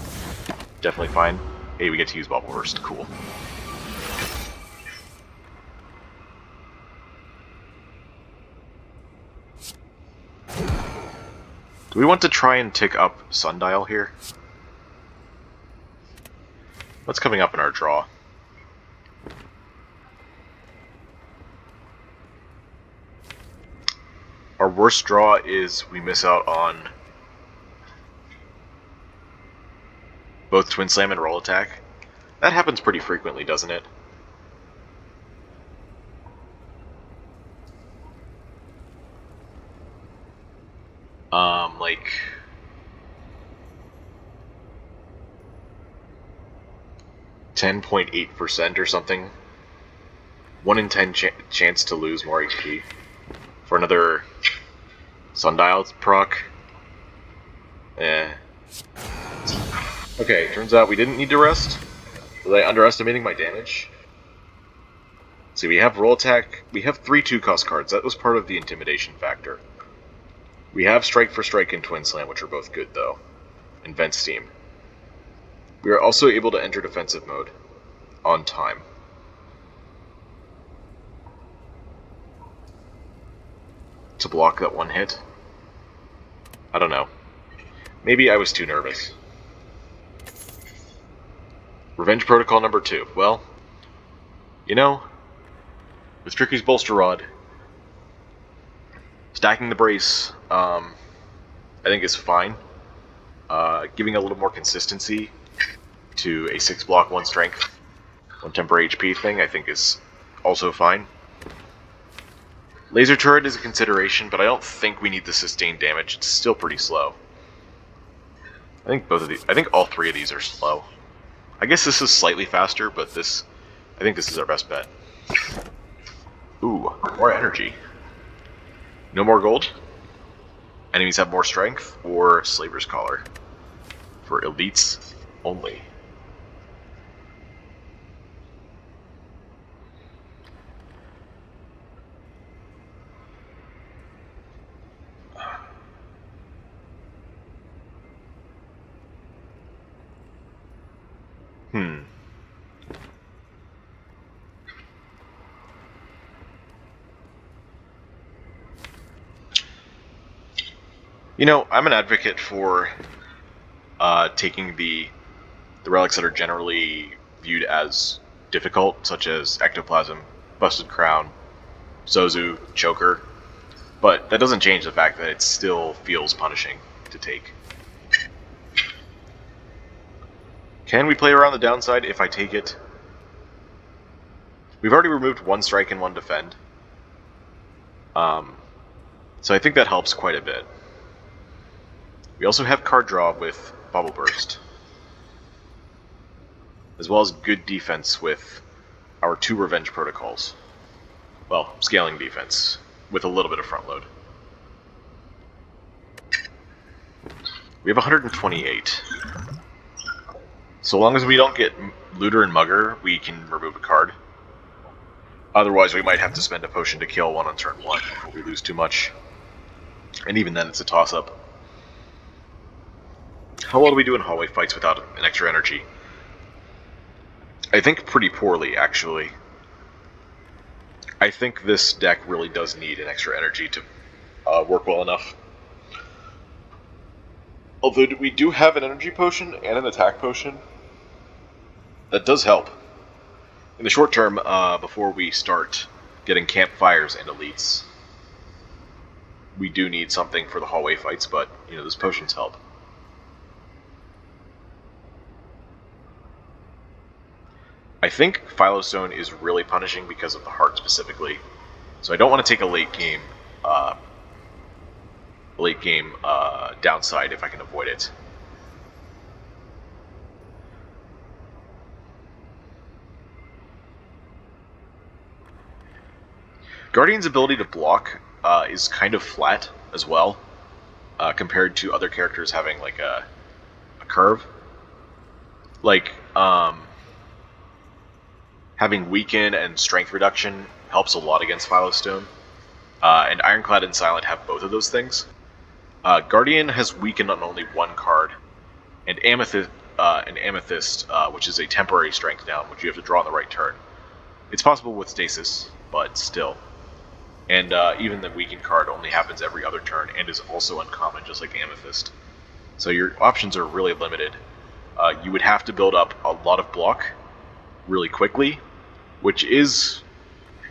definitely fine. Hey, we get to use Bubble Burst. Cool. Do we want to try and tick up Sundial here? What's coming up in our draw? Our worst draw is we miss out on both Twin Slam and Roll Attack. That happens pretty frequently, doesn't it? Like 10.8% or something. 1 in 10 chance to lose more HP for another Sundial proc. Okay, turns out we didn't need to rest. Was I underestimating my damage? See, we have Roll Attack. We have 3 2-cost cards. That was part of the intimidation factor. We have Strike for Strike and Twin Slam, which are both good, though. And Vent Steam. We are also able to enter defensive mode on time. To block that one hit? I don't know. Maybe I was too nervous. Revenge Protocol number 2. Well, you know, with Tricky's Bolster Rod, stacking the brace, I think is fine. Giving a little more consistency to a 6 block, 1 strength, 1 temporary HP thing, I think is also fine. Laser Turret is a consideration, but I don't think we need the sustained damage. It's still pretty slow. I think all 3 of these are slow. I guess this is slightly faster, but I think this is our best bet. Ooh, more energy. No more gold. Enemies have more strength, or Slaver's Collar. For elites only. You know, I'm an advocate for taking the relics that are generally viewed as difficult, such as Ectoplasm, Busted Crown, Zozu, Choker, but that doesn't change the fact that it still feels punishing to take. Can we play around the downside if I take it? We've already removed 1 strike and 1 defend. So I think that helps quite a bit. We also have card draw with Bubble Burst, as well as good defense with our 2 Revenge Protocols. Well, scaling defense, with a little bit of front load. We have 128. So long as we don't get Looter and Mugger, we can remove a card. Otherwise, we might have to spend a potion to kill one on turn 1 if we lose too much. And even then, it's a toss-up. How well do we do in hallway fights without an extra energy? I think pretty poorly, actually. I think this deck really does need an extra energy to work well enough. Although we do have an energy potion and an attack potion, that does help. In the short term, before we start getting campfires and elites, we do need something for the hallway fights, but, you know, those potions help. I think Philostone is really punishing because of the heart specifically, so I don't want to take a late game downside if I can avoid it. Guardian's ability to block is kind of flat as well, compared to other characters having like a curve. Like, having weaken and strength reduction helps a lot against Philostone, and Ironclad and Silent have both of those things. Guardian has weakened on only one card, and Amethyst, which is a temporary strength down, which you have to draw on the right turn. It's possible with Stasis, but still. And even the weakened card only happens every other turn and is also uncommon, just like Amethyst. So your options are really limited. You would have to build up a lot of block really quickly, which is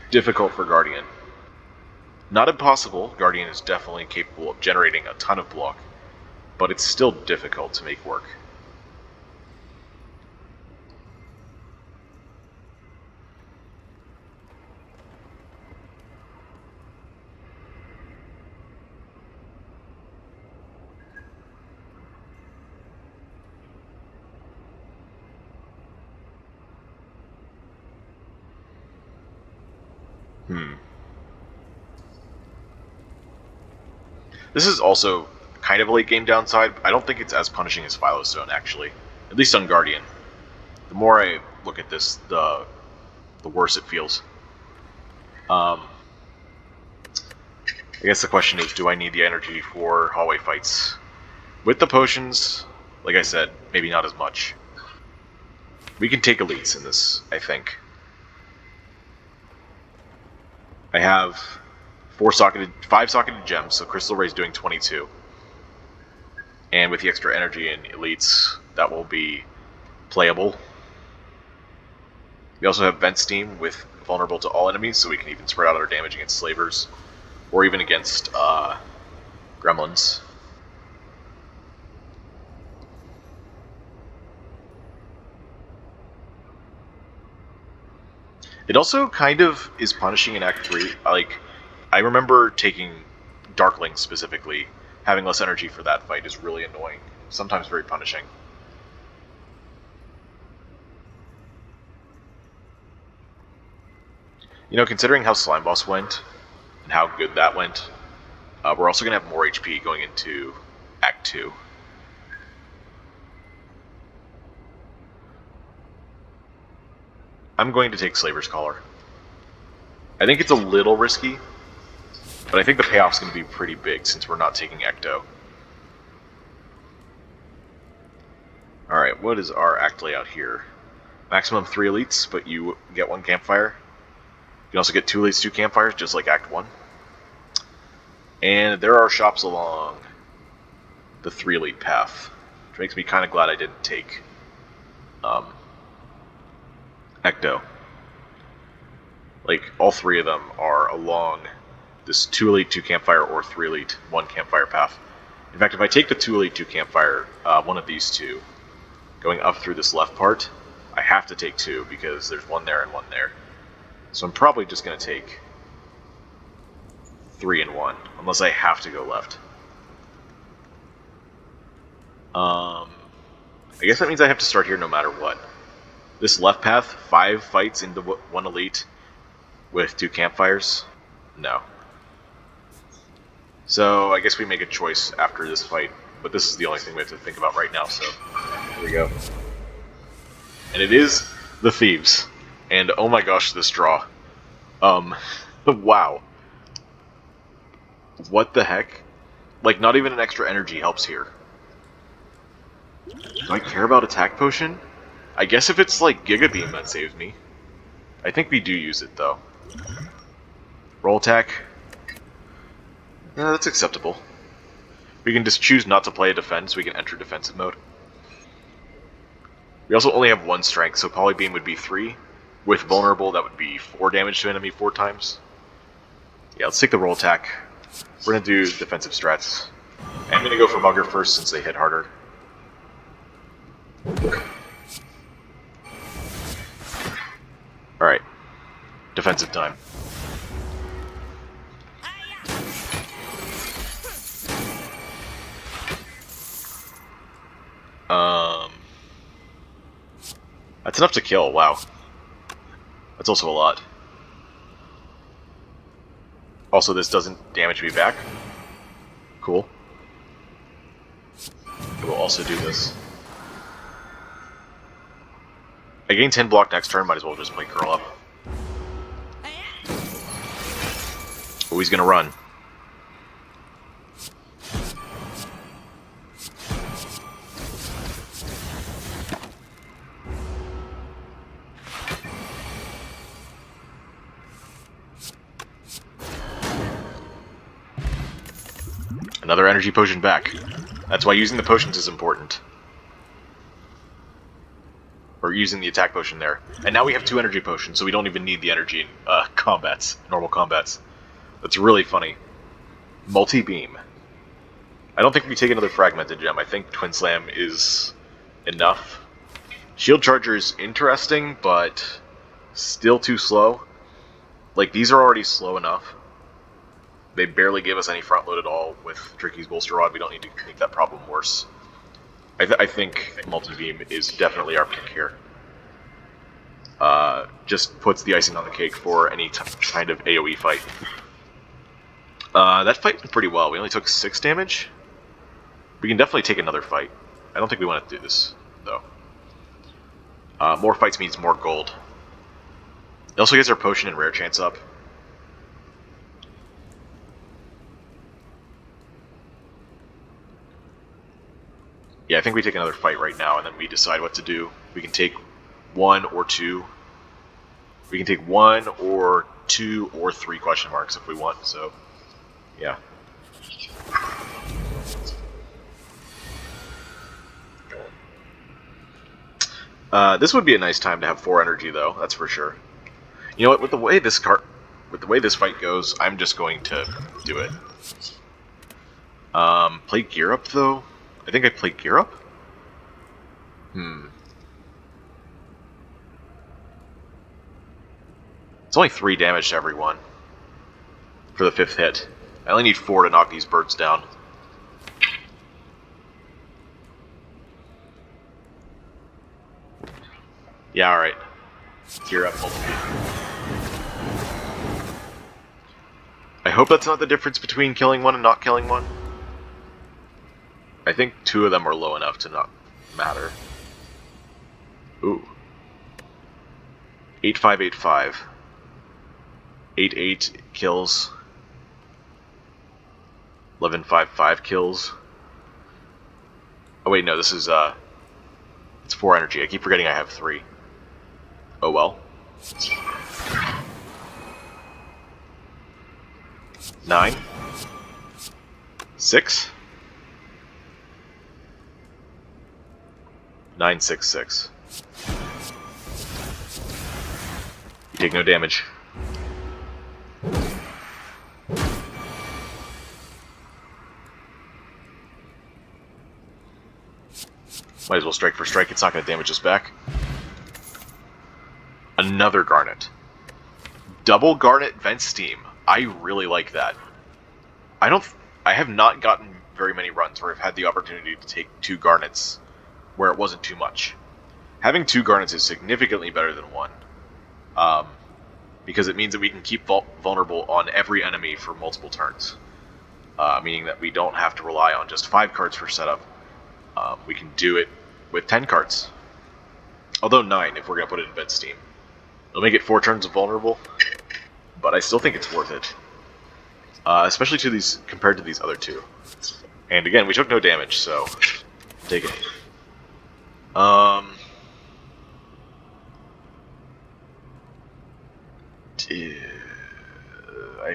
difficult for Guardian. Not impossible, Guardian is definitely capable of generating a ton of block, but it's still difficult to make work. This is also kind of a late game downside. I don't think it's as punishing as Philostone, actually. At least on Guardian. The more I look at this, the worse it feels. I guess the question is, do I need the energy for hallway fights? With the potions, like I said, maybe not as much. We can take elites in this, I think. I have 5 socketed gems, so Crystal Ray's doing 22. And with the extra energy in elites, that will be playable. We also have Vent Steam with vulnerable to all enemies, so we can even spread out our damage against slavers, or even against gremlins. It also kind of is punishing in Act 3. Like, I remember taking Darklings specifically. Having less energy for that fight is really annoying. Sometimes very punishing. You know, considering how Slime Boss went, and how good that went, we're also going to have more HP going into Act 2. I'm going to take Slaver's Collar. I think it's a little risky, but I think the payoff's going to be pretty big since we're not taking Ecto. Alright, what is our act layout here? Maximum 3 elites, but you get 1 campfire. You can also get 2 elites, 2 campfires, just like Act 1. And there are shops along the 3 elite path, which makes me kind of glad I didn't take Ecto. Like, all 3 of them are along this 2 elite, 2 campfire, or 3 elite, 1 campfire path. In fact, if I take the 2 elite, 2 campfire, one of these 2, going up through this left part, I have to take 2 because there's 1 there and 1 there. So I'm probably just going to take 3 and 1, unless I have to go left. I guess that means I have to start here no matter what. This left path, 5 fights into 1 elite with 2 campfires? No. So I guess we make a choice after this fight, but this is the only thing we have to think about right now, so here we go. And it is the Thieves. And oh my gosh, this draw. Wow. What the heck? Like, not even an extra energy helps here. Do I care about attack potion? I guess if it's like Giga Beam that saves me. I think we do use it though. Roll attack. Yeah, that's acceptable. We can just choose not to play a defense, we can enter defensive mode. We also only have 1 strength, so Polybeam would be 3. With Vulnerable, that would be 4 damage to enemy 4 times. Yeah, let's take the roll attack. We're gonna do defensive strats. And I'm gonna go for Mugger first since they hit harder. Alright. Defensive time. That's enough to kill, wow. That's also a lot. Also, this doesn't damage me back. Cool. We'll also do this. I gain 10 block next turn, might as well just play Curl Up. Oh, he's gonna run. Another energy potion back. That's why using the potions is important. Or using the attack potion there. And now we have 2 energy potions, so we don't even need the energy in combats, normal combats. That's really funny. Multi-beam. I don't think we take another fragmented gem. I think Twin Slam is enough. Shield Charger is interesting, but still too slow. Like, these are already slow enough. They barely give us any front load at all with Tricky's Bolster Rod. We don't need to make that problem worse. I think Multi-Beam is definitely our pick here. Just puts the icing on the cake for any kind of AoE fight. That fight went pretty well. We only took 6 damage. We can definitely take another fight. I don't think we want to do this, though. More fights means more gold. It also gets our potion and rare chance up. Yeah, I think we take another fight right now, and then we decide what to do. We can take 1 or 2. We can take 1 or 2 or 3 question marks if we want, so yeah. This would be a nice time to have 4 energy, though. That's for sure. You know what? With the way this fight goes, I'm just going to do it. Play Gear Up, though. I think I played Gear Up. It's only 3 damage to everyone for the 5th hit. I only need 4 to knock these birds down. Yeah, alright. Gear Up Multi-Beam. I hope that's not the difference between killing one and not killing one. I think 2 of them are low enough to not matter. Ooh. 8585. 88 kills. 1155 kills. Oh wait, no, this is it's 4 energy. I keep forgetting I have 3. Oh well. 9. 6. 966. You take no damage. Might as well strike for strike, it's not going to damage us back. Another Garnet. Double Garnet Vent Steam. I really like that. I have not gotten very many runs where I've had the opportunity to take 2 Garnets where it wasn't too much. Having 2 Garnets is significantly better than 1. Because it means that we can keep vulnerable on every enemy for multiple turns. Meaning that we don't have to rely on just 5 cards for setup. We can do it with 10 cards. Although 9 if we're going to put it in Vent Steam. It'll make it 4 turns of vulnerable, but I still think it's worth it. Especially compared to these other 2. And again, we took no damage, so take it. I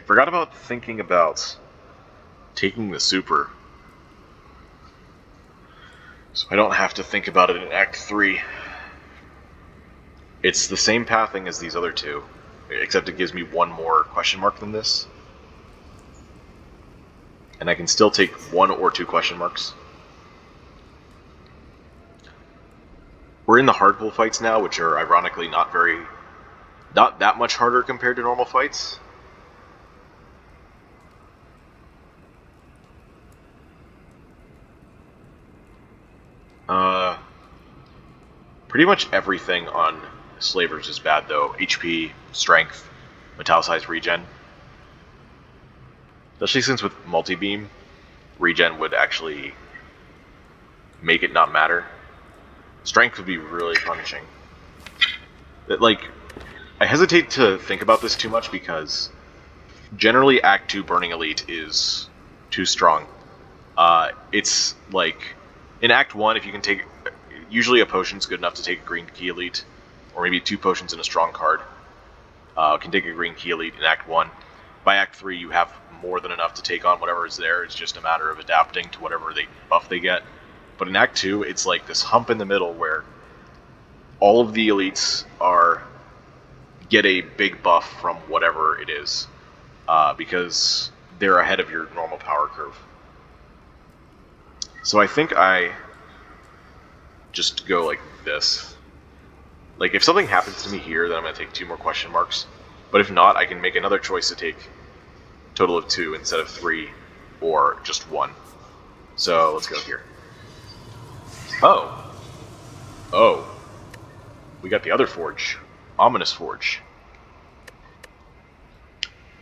forgot about thinking about taking the super. So I don't have to think about it in Act 3. It's the same pathing as these other two, except it gives me one more question mark than this. And I can still take 1 or 2 question marks. We're in the hard pull fights now, which are ironically not that much harder compared to normal fights. Pretty much everything on Slavers is bad though. HP, strength, metallicized regen. Especially since with multi-beam, regen would actually make it not matter. Strength would be really punishing. I hesitate to think about this too much because generally Act 2 Burning Elite is too strong. It's like, in Act 1, if you can take, usually a potion's good enough to take a green key elite, or maybe 2 potions and a strong card. Can take a green key elite in Act 1. By Act 3, you have more than enough to take on whatever is there. It's just a matter of adapting to whatever buff they get. But in Act 2, it's like this hump in the middle where all of the elites get a big buff from whatever it is, because they're ahead of your normal power curve. So I think I just go like this. Like, if something happens to me here, then I'm going to take 2 more question marks. But if not, I can make another choice to take a total of 2 instead of 3, or just 1. So let's go here. Oh. We got the other forge. Ominous Forge.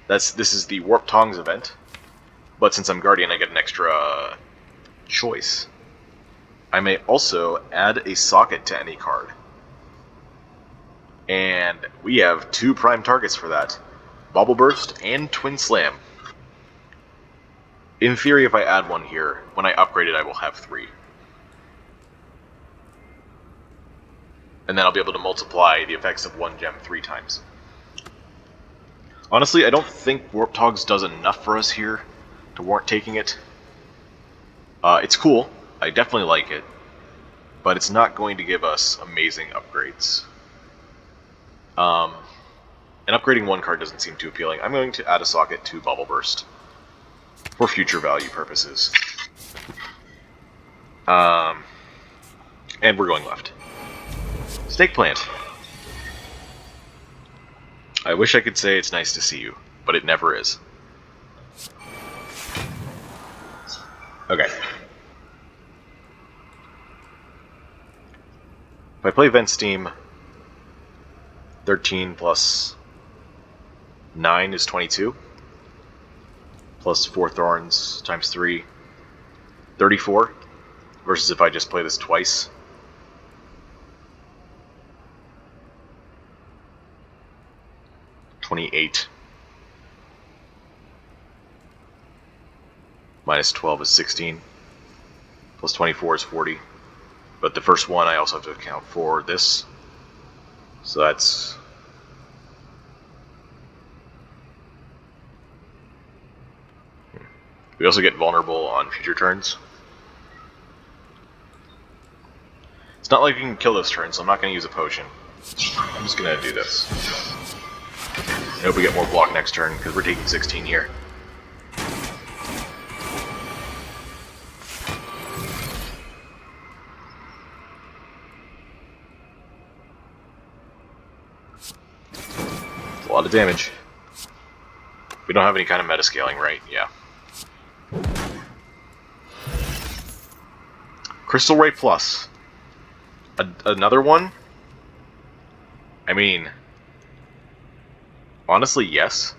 This is the Warp Tongs event. But since I'm Guardian, I get an extra choice. I may also add a socket to any card. And we have 2 prime targets for that. Bubble Burst and Twin Slam. In theory, if I add one here, when I upgrade it, I will have 3. And then I'll be able to multiply the effects of 1 gem 3 times. Honestly, I don't think Warp Togs does enough for us here to warrant taking it. It's cool. I definitely like it. But it's not going to give us amazing upgrades. And upgrading 1 card doesn't seem too appealing. I'm going to add a socket to Bubble Burst for future value purposes. And we're going left. Snake Plant. I wish I could say it's nice to see you, but it never is. Okay. If I play Vent Steam, 13 plus 9 is 22. Plus 4 Thorns times 3, 34. Versus if I just play this twice, 28. Minus 12 is 16. Plus 24 is 40. But the first one I also have to account for this. So that's... We also get vulnerable on future turns. It's not like we can kill this turn, so I'm not going to use a potion. I'm just going to do this. I hope we get more block next turn, because we're taking 16 here. It's a lot of damage. We don't have any kind of meta scaling, right? Yeah. Crystal Ray Plus. Another one? I mean, honestly, yes.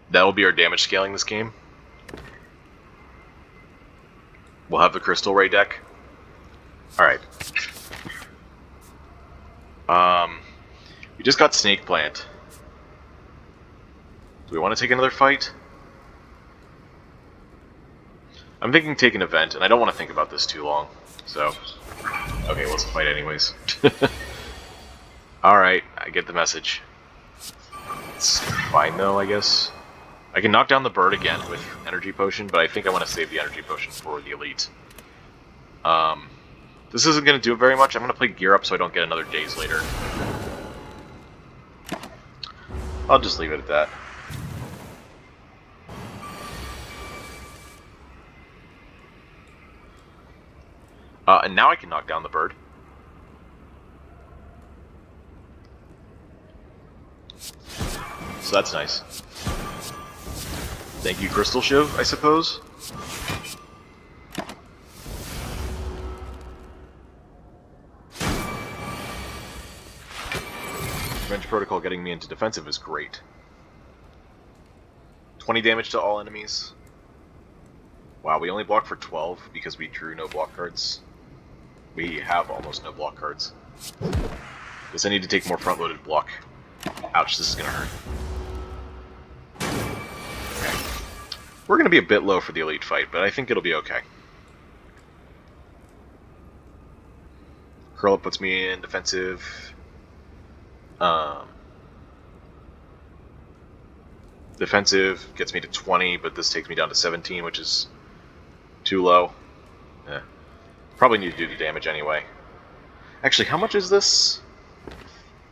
That'll be our damage scaling this game. We'll have the Crystal Ray deck. Alright. We just got Snake Plant. Do we want to take another fight? I'm thinking take an event, and I don't want to think about this too long. So, okay, let's fight anyways. Alright, I get the message. It's fine though, I guess. I can knock down the bird again with energy potion, but I think I want to save the energy potion for the elite. This isn't going to do very much. I'm going to play gear up so I don't get another days later. I'll just leave it at that. And now I can knock down the bird. So that's nice. Thank you, Crystal Shiv, I suppose. Revenge Protocol getting me into defensive is great. 20 damage to all enemies. Wow, we only blocked for 12 because we drew no block cards. We have almost no block cards. Guess I need to take more front-loaded block. Ouch, this is gonna hurt. Okay. We're gonna be a bit low for the elite fight, but I think it'll be okay. Curl Up puts me in defensive. Defensive gets me to 20, but this takes me down to 17, which is too low. Yeah. Probably need to do the damage anyway. Actually, how much is this?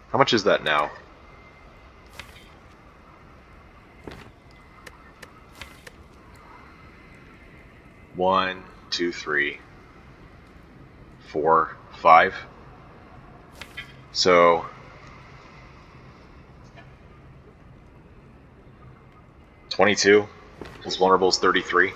How much is that now? One, two, 3, 4, 5. So $22. His vulnerable is 33.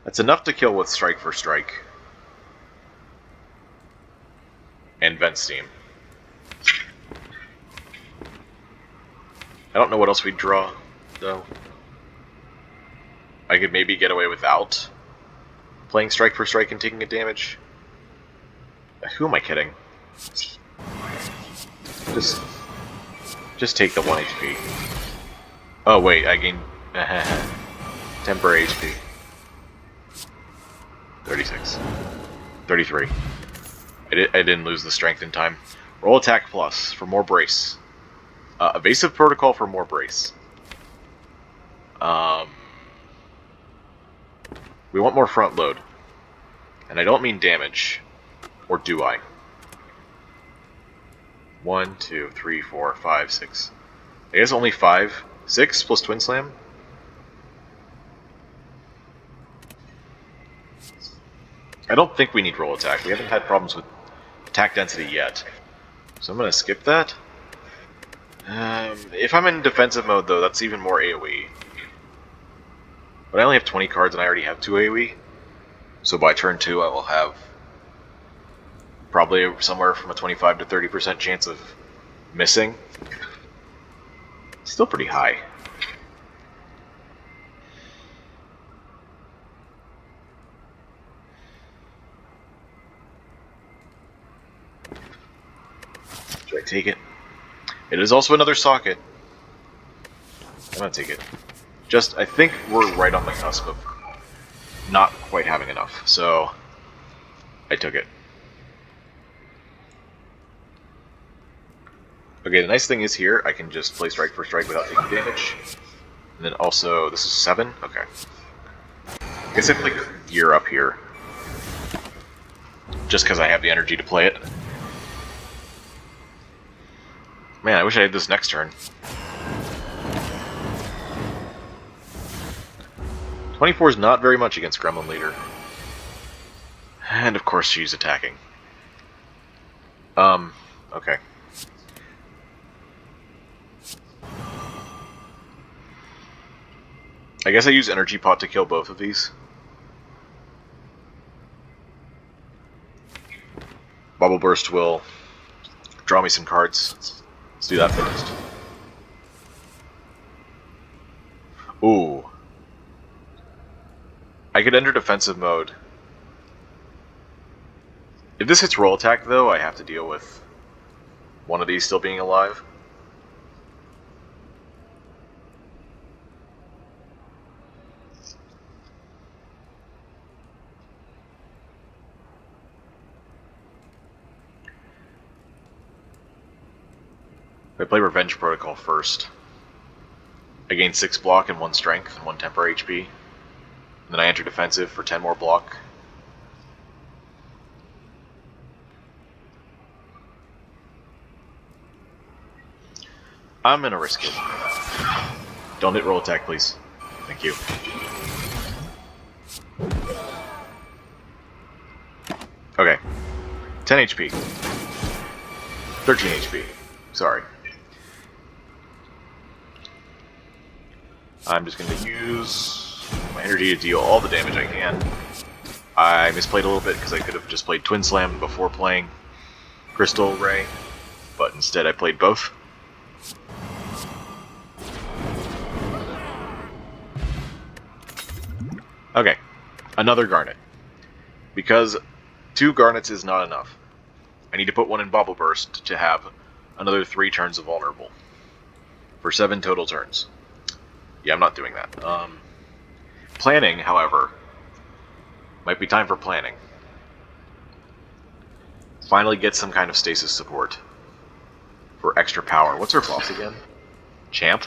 That's enough to kill with strike for strike. And vent steam. I don't know what else we'd draw, though. I could maybe get away without playing strike for strike and taking a damage. Who am I kidding? Just take the 1 HP. Oh wait, I gained temporary HP. 36. 33. I didn't lose the strength in time. Roll attack plus for more brace. Evasive protocol for more brace. We want more front load. And I don't mean damage. Or do I? 1, 2, 3, 4, 5, 6. I guess only 5. 6 plus Twin Slam? I don't think we need roll attack. We haven't had problems with attack density yet. So I'm going to skip that. If I'm in defensive mode, though, that's even more AoE. But I only have 20 cards and I already have 2 AoE. So by turn 2, I will have probably somewhere from a 25 to 30% chance of missing. Still pretty high. Should I take it? It is also another socket. I'm gonna take it. Just, I think we're right on the cusp of not quite having enough, so I took it. Okay, the nice thing is here, I can just play strike for strike without taking damage. And then also, this is 7? Okay. I guess I play gear up here. Just because I have the energy to play it. Man, I wish I had this next turn. 24 is not very much against Gremlin Leader. And of course she's attacking. Okay. I guess I use Energy Pot to kill both of these. Bubble Burst will draw me some cards. Let's do that first. Ooh. I could enter defensive mode If this hits roll attack, though, I have to deal with one of these still being alive. If I play Revenge Protocol first, I gain 6 block and 1 strength and 1 temper HP. And then I enter defensive for 10 more block. I'm gonna risk it. Don't hit roll attack, please. Thank you. Okay. 10 HP. 13 HP. Sorry. I'm just going to use my energy to deal all the damage I can. I misplayed a little bit because I could have just played Twin Slam before playing Crystal Ray, but instead I played both. Okay, another Garnet. Because 2 Garnets is not enough. I need to put one in Bubble Burst to have another 3 turns of Vulnerable. For 7 total turns. Yeah, I'm not doing that. Planning, however, might be time for planning. Finally get some kind of stasis support for extra power. What's our boss again? Champ?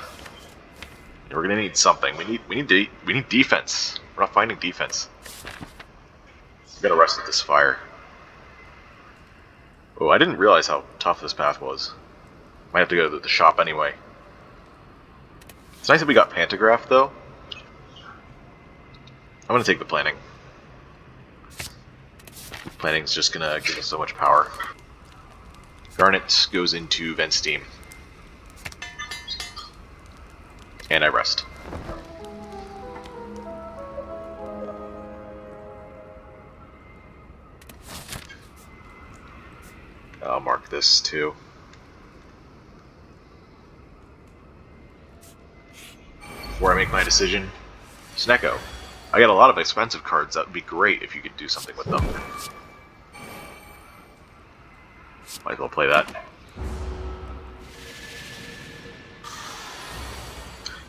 Yeah, we're gonna need something. We need defense. We're not finding defense. We gotta rest at this fire. Oh, I didn't realize how tough this path was. Might have to go to the shop anyway. It's nice that we got Pantograph, though. I'm gonna take the planning. Planning's just gonna give us so much power. Garnet goes into Vent Steam. And I rest. I'll mark this too. Before I make my decision, Snecko. I got a lot of expensive cards. That would be great if you could do something with them. Might as well play that.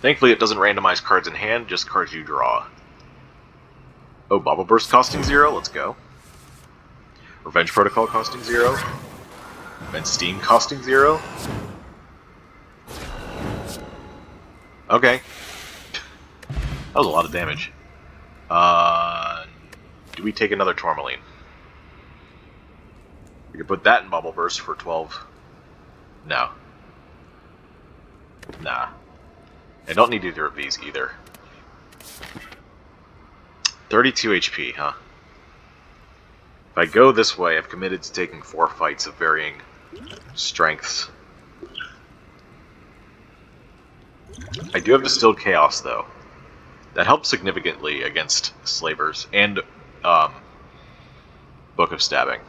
Thankfully it doesn't randomize cards in hand, just cards you draw. Oh, Bubble Burst costing 0? Let's go. Revenge Protocol costing 0. Vent Steam costing 0. Okay. That was a lot of damage. Do we take another Tourmaline? We could put that in Bubble Burst for 12. No. Nah. I don't need either of these either. 32 HP, huh? If I go this way, I've committed to taking 4 fights of varying strengths. I do have Distilled Chaos, though. That helps significantly against Slavers and Book of Stabbing.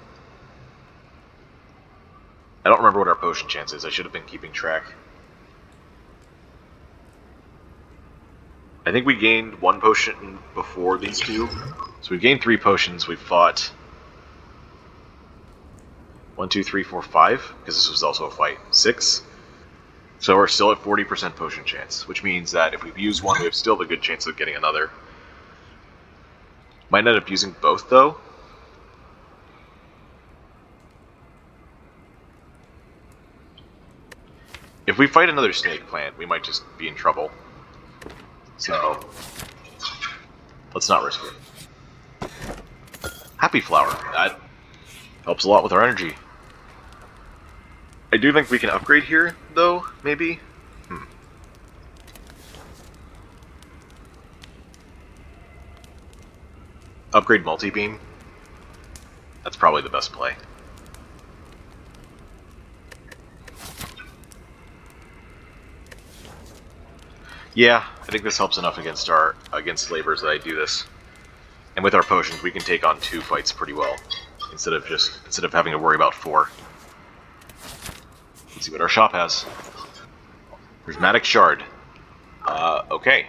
I don't remember what our potion chance is. I should have been keeping track. I think we gained 1 potion before these two. So we've gained 3 potions. We've fought 1, 2, 3, 4, 5, because this was also a fight. 6. So we're still at 40% potion chance, which means that if we've used one, we have still have a good chance of getting another. Might end up using both, though. If we fight another snake plant, we might just be in trouble. So, let's not risk it. Happy Flower. That helps a lot with our energy. I do think we can upgrade here, though, maybe? Upgrade Multi-Beam? That's probably the best play. Yeah, I think this helps enough against slavers that I do this. And with our potions, we can take on 2 fights pretty well, instead of having to worry about 4. Let's see what our shop has. Prismatic Shard. Okay.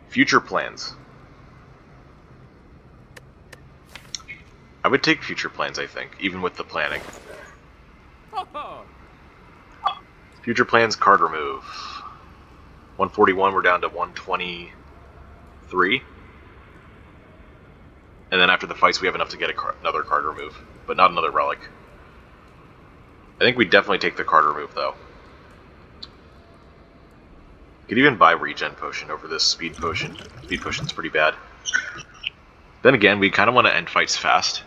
Future plans. I would take future plans, I think, even with the planning. Ho ho! Future plans, card remove. 141, we're down to 123. And then after the fights, we have enough to get another card remove, but not another relic. I think we definitely take the card remove, though. Could even buy regen potion over this speed potion. Speed potion's pretty bad. Then again, we kind of want to end fights fast.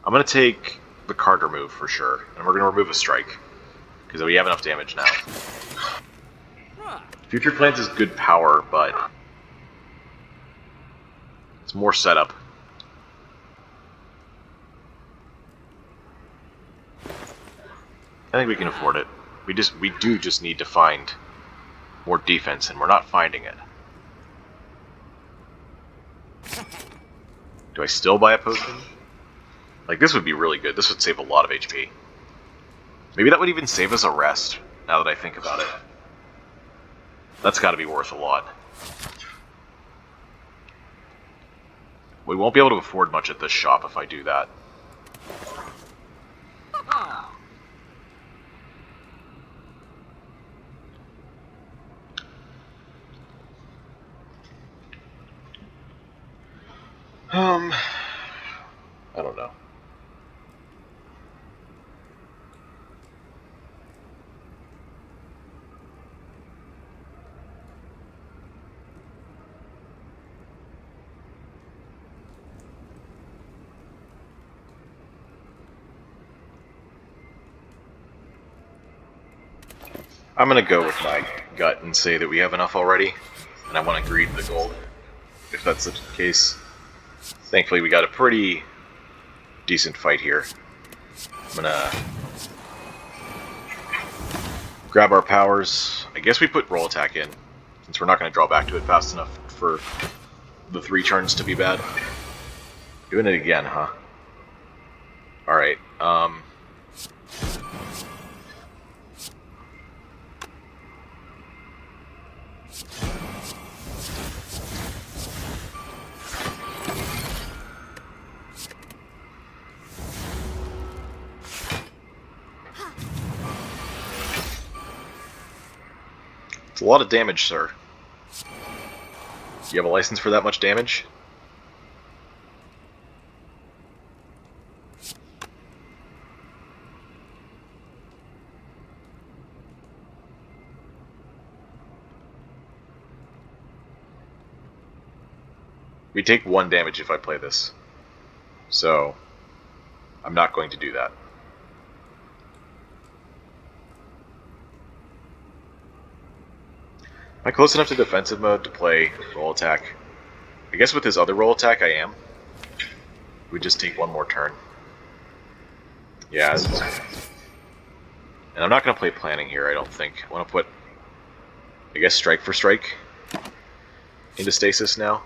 I'm going to take the card remove for sure, and we're going to remove a strike, because we have enough damage now. Future Plans is good power, but it's more setup. I think we can afford it. We do just need to find more defense, and we're not finding it. Do I still buy a potion? Like, this would be really good. This would save a lot of HP. Maybe that would even save us a rest, now that I think about it. That's got to be worth a lot. We won't be able to afford much at this shop if I do that. I don't know. I'm gonna go with my gut and say that we have enough already, and I want to greed the gold, if that's the case. Thankfully, we got a pretty decent fight here. I'm gonna grab our powers. I guess we put roll attack in, since we're not gonna draw back to it fast enough for the 3 turns to be bad. Doing it again, huh? Alright, it's a lot of damage, sir. Do you have a license for that much damage? We take 1 damage if I play this. So, I'm not going to do that. Am I close enough to defensive mode to play roll attack? I guess with his other roll attack I am. We just take 1 more turn. Yeah. And I'm not going to play planning here, I don't think. I want to put, I guess, strike for strike into stasis now.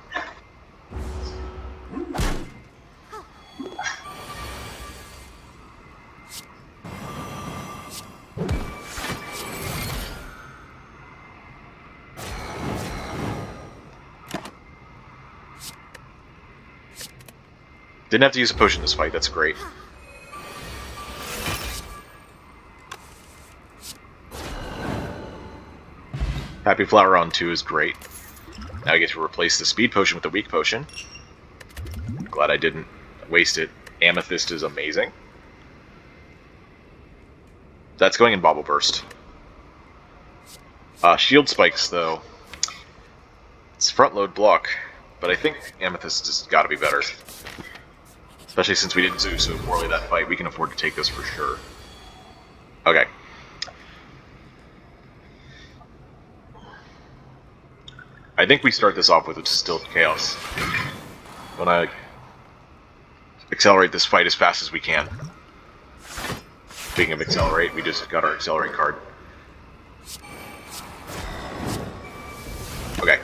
Didn't have to use a potion this fight, that's great. Happy Flower on 2 is great. Now I get to replace the speed potion with the weak potion. Glad I didn't waste it. Amethyst is amazing. That's going in Bobble Burst. Shield Spikes, though. It's front load block, but I think Amethyst has got to be better. Especially since we didn't do so poorly that fight, we can afford to take this for sure. Okay. I think we start this off with a Distilled Chaos. When I accelerate this fight as fast as we can. Speaking of accelerate, we just got our accelerate card. Okay.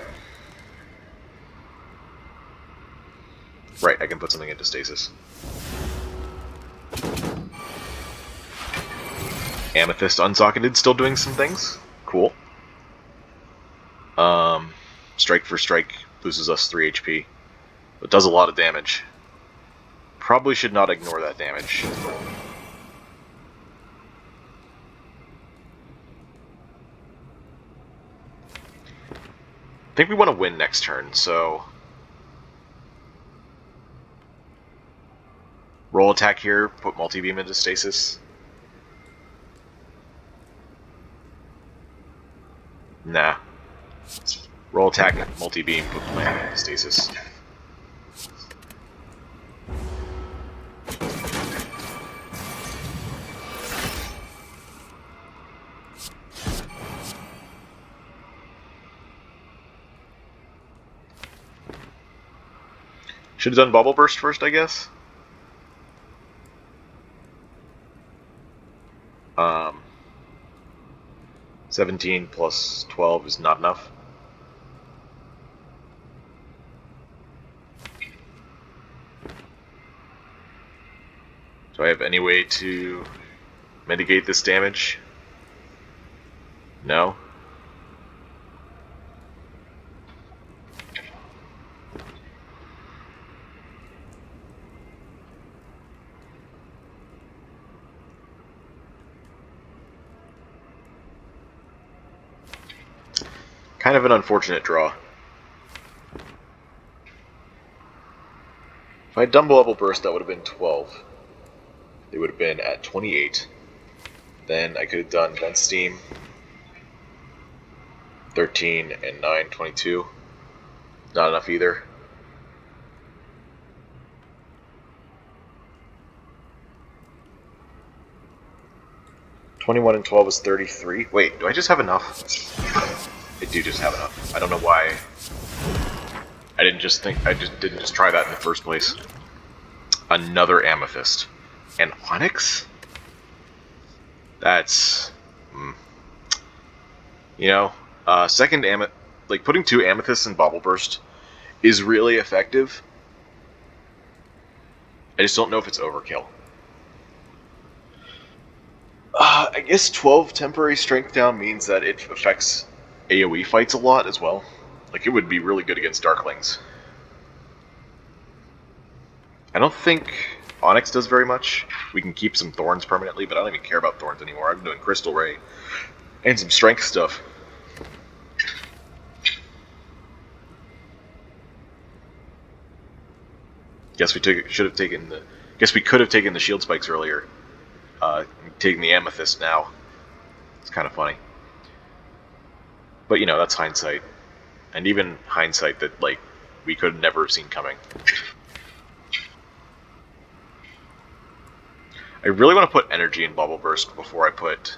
Right, I can put something into stasis. Amethyst unsocketed, still doing some things. Cool. Strike for strike loses us 3 HP. It does a lot of damage. Probably should not ignore that damage. I think we want to win next turn, so... Roll attack here, put multi-beam into stasis. Nah. Roll attack, multi-beam, put plan into stasis. Should have done Bubble Burst first, I guess. 17 plus 12 is not enough. Do I have any way to mitigate this damage? No. Kind of an unfortunate draw. If I had done Bubble Burst, that would have been 12. They would have been at 28. Then I could have done Vent Steam, 13 and 9, 22. Not enough either. (21 and 12 is 33. Wait, do I just have enough? I do just have enough. I don't know why. I didn't just try that in the first place. Another Amethyst. And Onyx? That's... You know, second Amethyst... Like, putting 2 Amethysts in Bubble Burst is really effective. I just don't know if it's overkill. I guess 12 temporary strength down means that it affects AoE fights a lot as well. Like, it would be really good against Darklings. I don't think Onyx does very much. We can keep some Thorns permanently, but I don't even care about Thorns anymore. I'm doing Crystal Ray and some Strength stuff. Guess we should have taken the... Guess we could have taken the Shield Spikes earlier. Taking the Amethyst now. It's kind of funny. But, you know, that's hindsight. And even hindsight that, like, we could have never seen coming. I really want to put energy in Bubble Burst before I put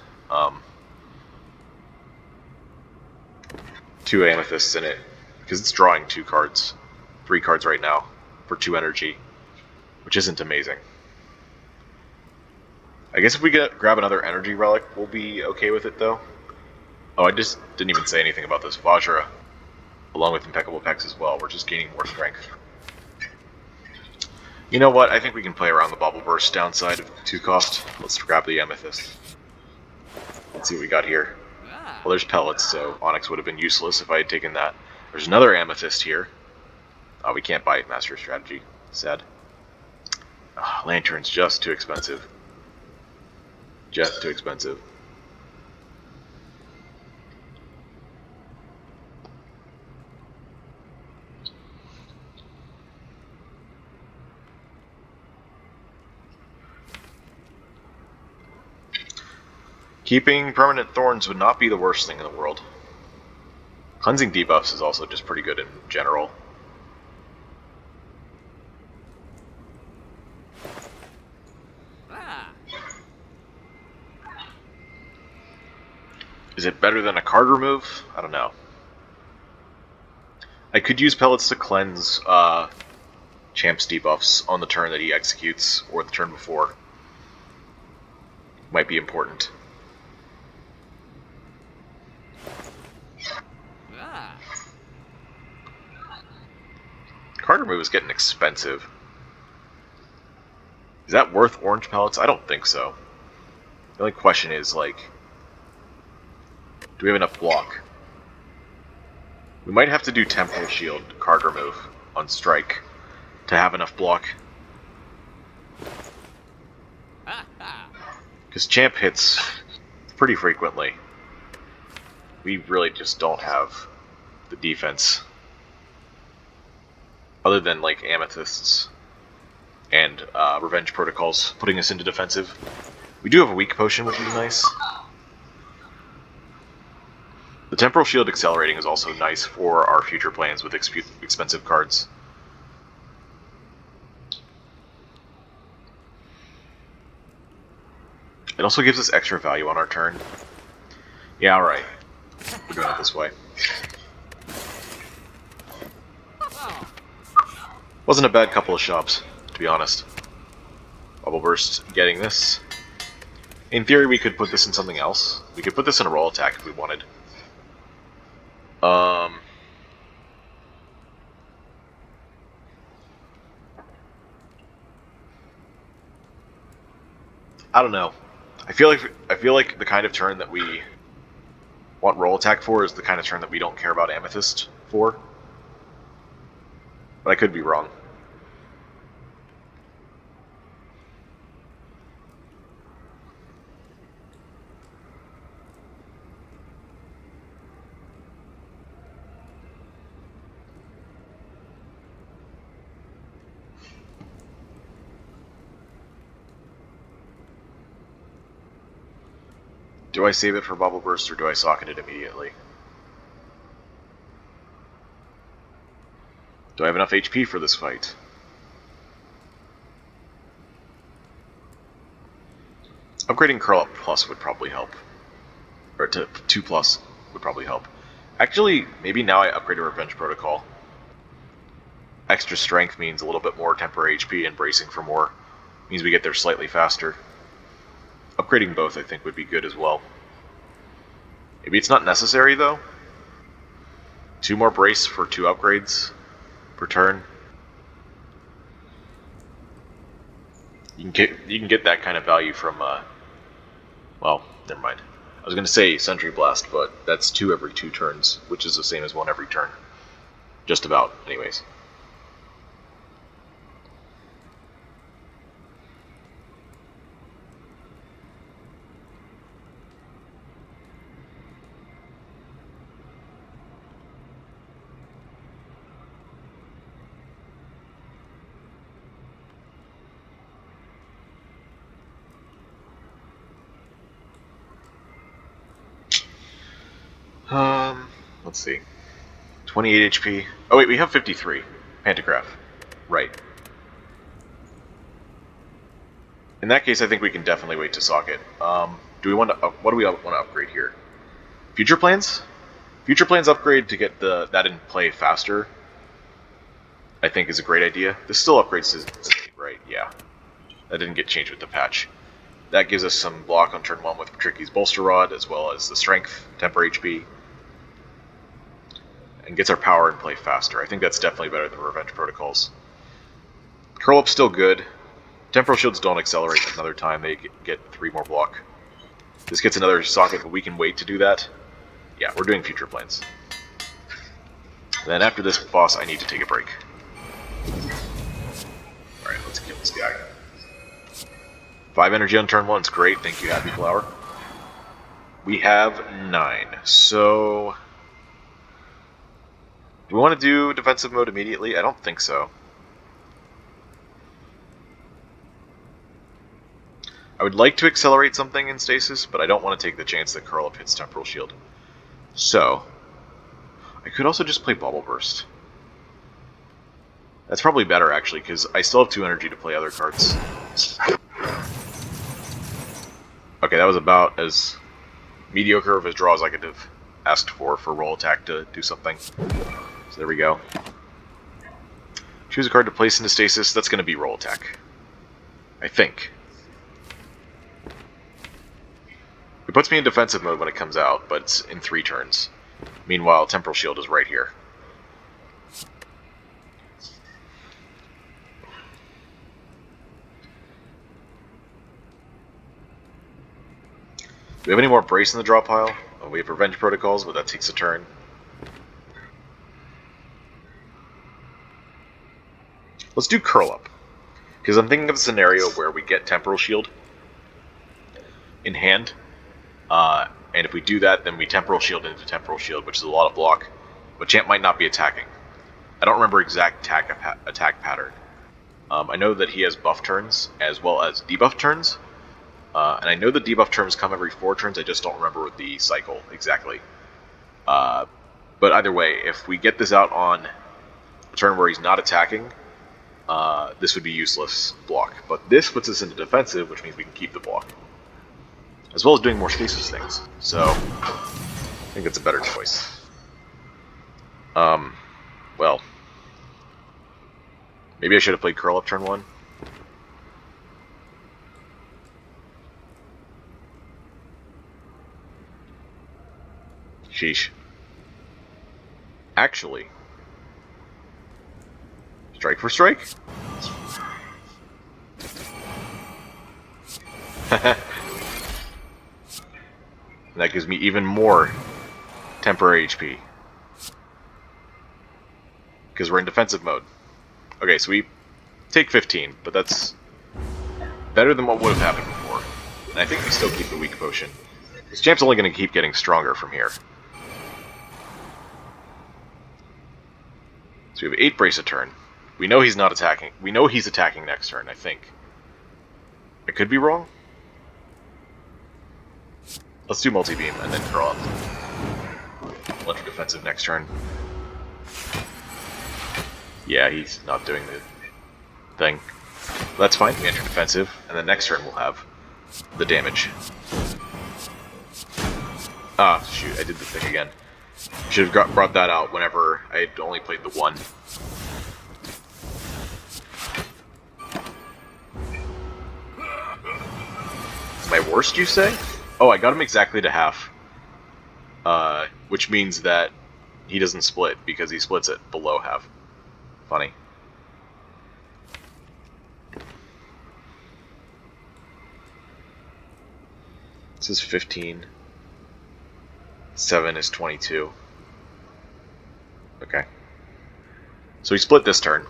2 Amethysts in it. Because it's drawing 2 cards. 3 cards right now for 2 energy. Which isn't amazing. I guess if we grab another energy relic, we'll be okay with it, though. Oh, I just didn't even say anything about this Vajra, along with Impeccable Pex as well. We're just gaining more strength. You know what? I think we can play around the Bubble Burst downside of 2 cost. Let's grab the Amethyst. Let's see what we got here. Well, there's Pellets, so Onyx would have been useless if I had taken that. There's another Amethyst here. Oh, we can't buy it. Master Strategy. Sad. Oh, Lantern's just too expensive. Just too expensive. Keeping permanent Thorns would not be the worst thing in the world. Cleansing debuffs is also just pretty good in general. Is it better than a card remove? I don't know. I could use Pellets to cleanse Champ's debuffs on the turn that he executes, or the turn before. Might be important. Card remove is getting expensive. Is that worth orange pellets? I don't think so. The only question is, like, do we have enough block? We might have to do Temporal Shield card remove on strike. to have enough block. Because Champ hits pretty frequently. We really just don't have the defense. Other than, like, Amethysts and Revenge Protocols putting us into defensive. We do have a weak potion, which is nice. The Temporal Shield accelerating is also nice for our future plans with expensive cards. It also gives us extra value on our turn. Yeah, alright. We're doing it this way. Wasn't a bad couple of shops, to be honest. Bubble Burst getting this. In theory, we could put this in something else. We could put this in a roll attack if we wanted. I don't know. I feel like the kind of turn that we want roll attack for is the kind of turn that we don't care about Amethyst for. But I could be wrong. Do I save it for Bubble Burst or do I socket it immediately? Do I have enough HP for this fight? Upgrading Curl Up Plus would probably help. Or to 2 Plus would probably help. Actually, maybe now I upgrade a Revenge Protocol. Extra strength means a little bit more temporary HP, and bracing for more means we get there slightly faster. Upgrading both, I think, would be good as well. Maybe it's not necessary, though. 2 more brace for 2 upgrades per turn. You can get that kind of value from, well, never mind. I was going to say Sentry Blast, but that's 2 every 2 turns, which is the same as 1 every turn. Just about, anyways. Let's see. 28 HP. Oh wait, we have 53. Pantograph. Right. In that case, I think we can definitely wait to socket. Do we want to? What do we want to upgrade here? Future plans? Future plans upgrade to get that in play faster. I think is a great idea. This still upgrades to right? Yeah. That didn't get changed with the patch. That gives us some block on turn 1 with Tricky's Bolster Rod, as well as the Strength, Temper HP. And gets our power in play faster. I think that's definitely better than Revenge Protocols. Curl Up's still good. Temporal Shields don't accelerate another time, they get 3 more block. This gets another socket, but we can wait to do that. Yeah, we're doing future plans. Then after this boss, I need to take a break. Alright, let's kill this guy. 5 energy on turn 1 is great, thank you, Happy Flower. We have 9, so... Do we want to do defensive mode immediately? I don't think so. I would like to accelerate something in stasis, but I don't want to take the chance that Curl Up hits Temporal Shield. So, I could also just play Bubble Burst. That's probably better, actually, because I still have 2 energy to play other cards. Okay, that was about as mediocre of a draw as I could have asked for roll attack to do something. So there we go. Choose a card to place into stasis. That's going to be roll attack. I think. It puts me in defensive mode when it comes out, but it's in 3 turns. Meanwhile, Temporal Shield is right here. Do we have any more brace in the draw pile? Oh, we have Revenge Protocols, but that takes a turn. Let's do Curl Up. Because I'm thinking of a scenario where we get Temporal Shield in hand. And if we do that, then we Temporal Shield into Temporal Shield, which is a lot of block. But Champ might not be attacking. I don't remember exact attack pattern. I know that he has buff turns as well as debuff turns. And I know the debuff turns come every 4 turns, I just don't remember the cycle exactly. But either way, if we get this out on a turn where he's not attacking, this would be useless block. But this puts us into defensive, which means we can keep the block. As well as doing more stasis things. So, I think it's a better choice. Well, maybe I should have played Curl Up turn 1. Sheesh. Actually, strike for strike? That gives me even more temporary HP. Because we're in defensive mode. Okay, so we take 15, but that's better than what would have happened before. And I think we still keep the weak potion. This Champ's only going to keep getting stronger from here. So we have 8 brace a turn. We know he's not attacking. We know he's attacking next turn, I think. I could be wrong. Let's do multi-beam and then Curl Up. Electric defensive next turn. Yeah, he's not doing the thing. That's fine, we enter defensive, and then next turn we'll have the damage. Ah, shoot, I did the thing again. Should have brought that out whenever I had only played the 1. My worst, you say? Oh, I got him exactly to half. Which means that he doesn't split, because he splits it below half. Funny. This is 15. 7 is 22. Okay. So we split this turn.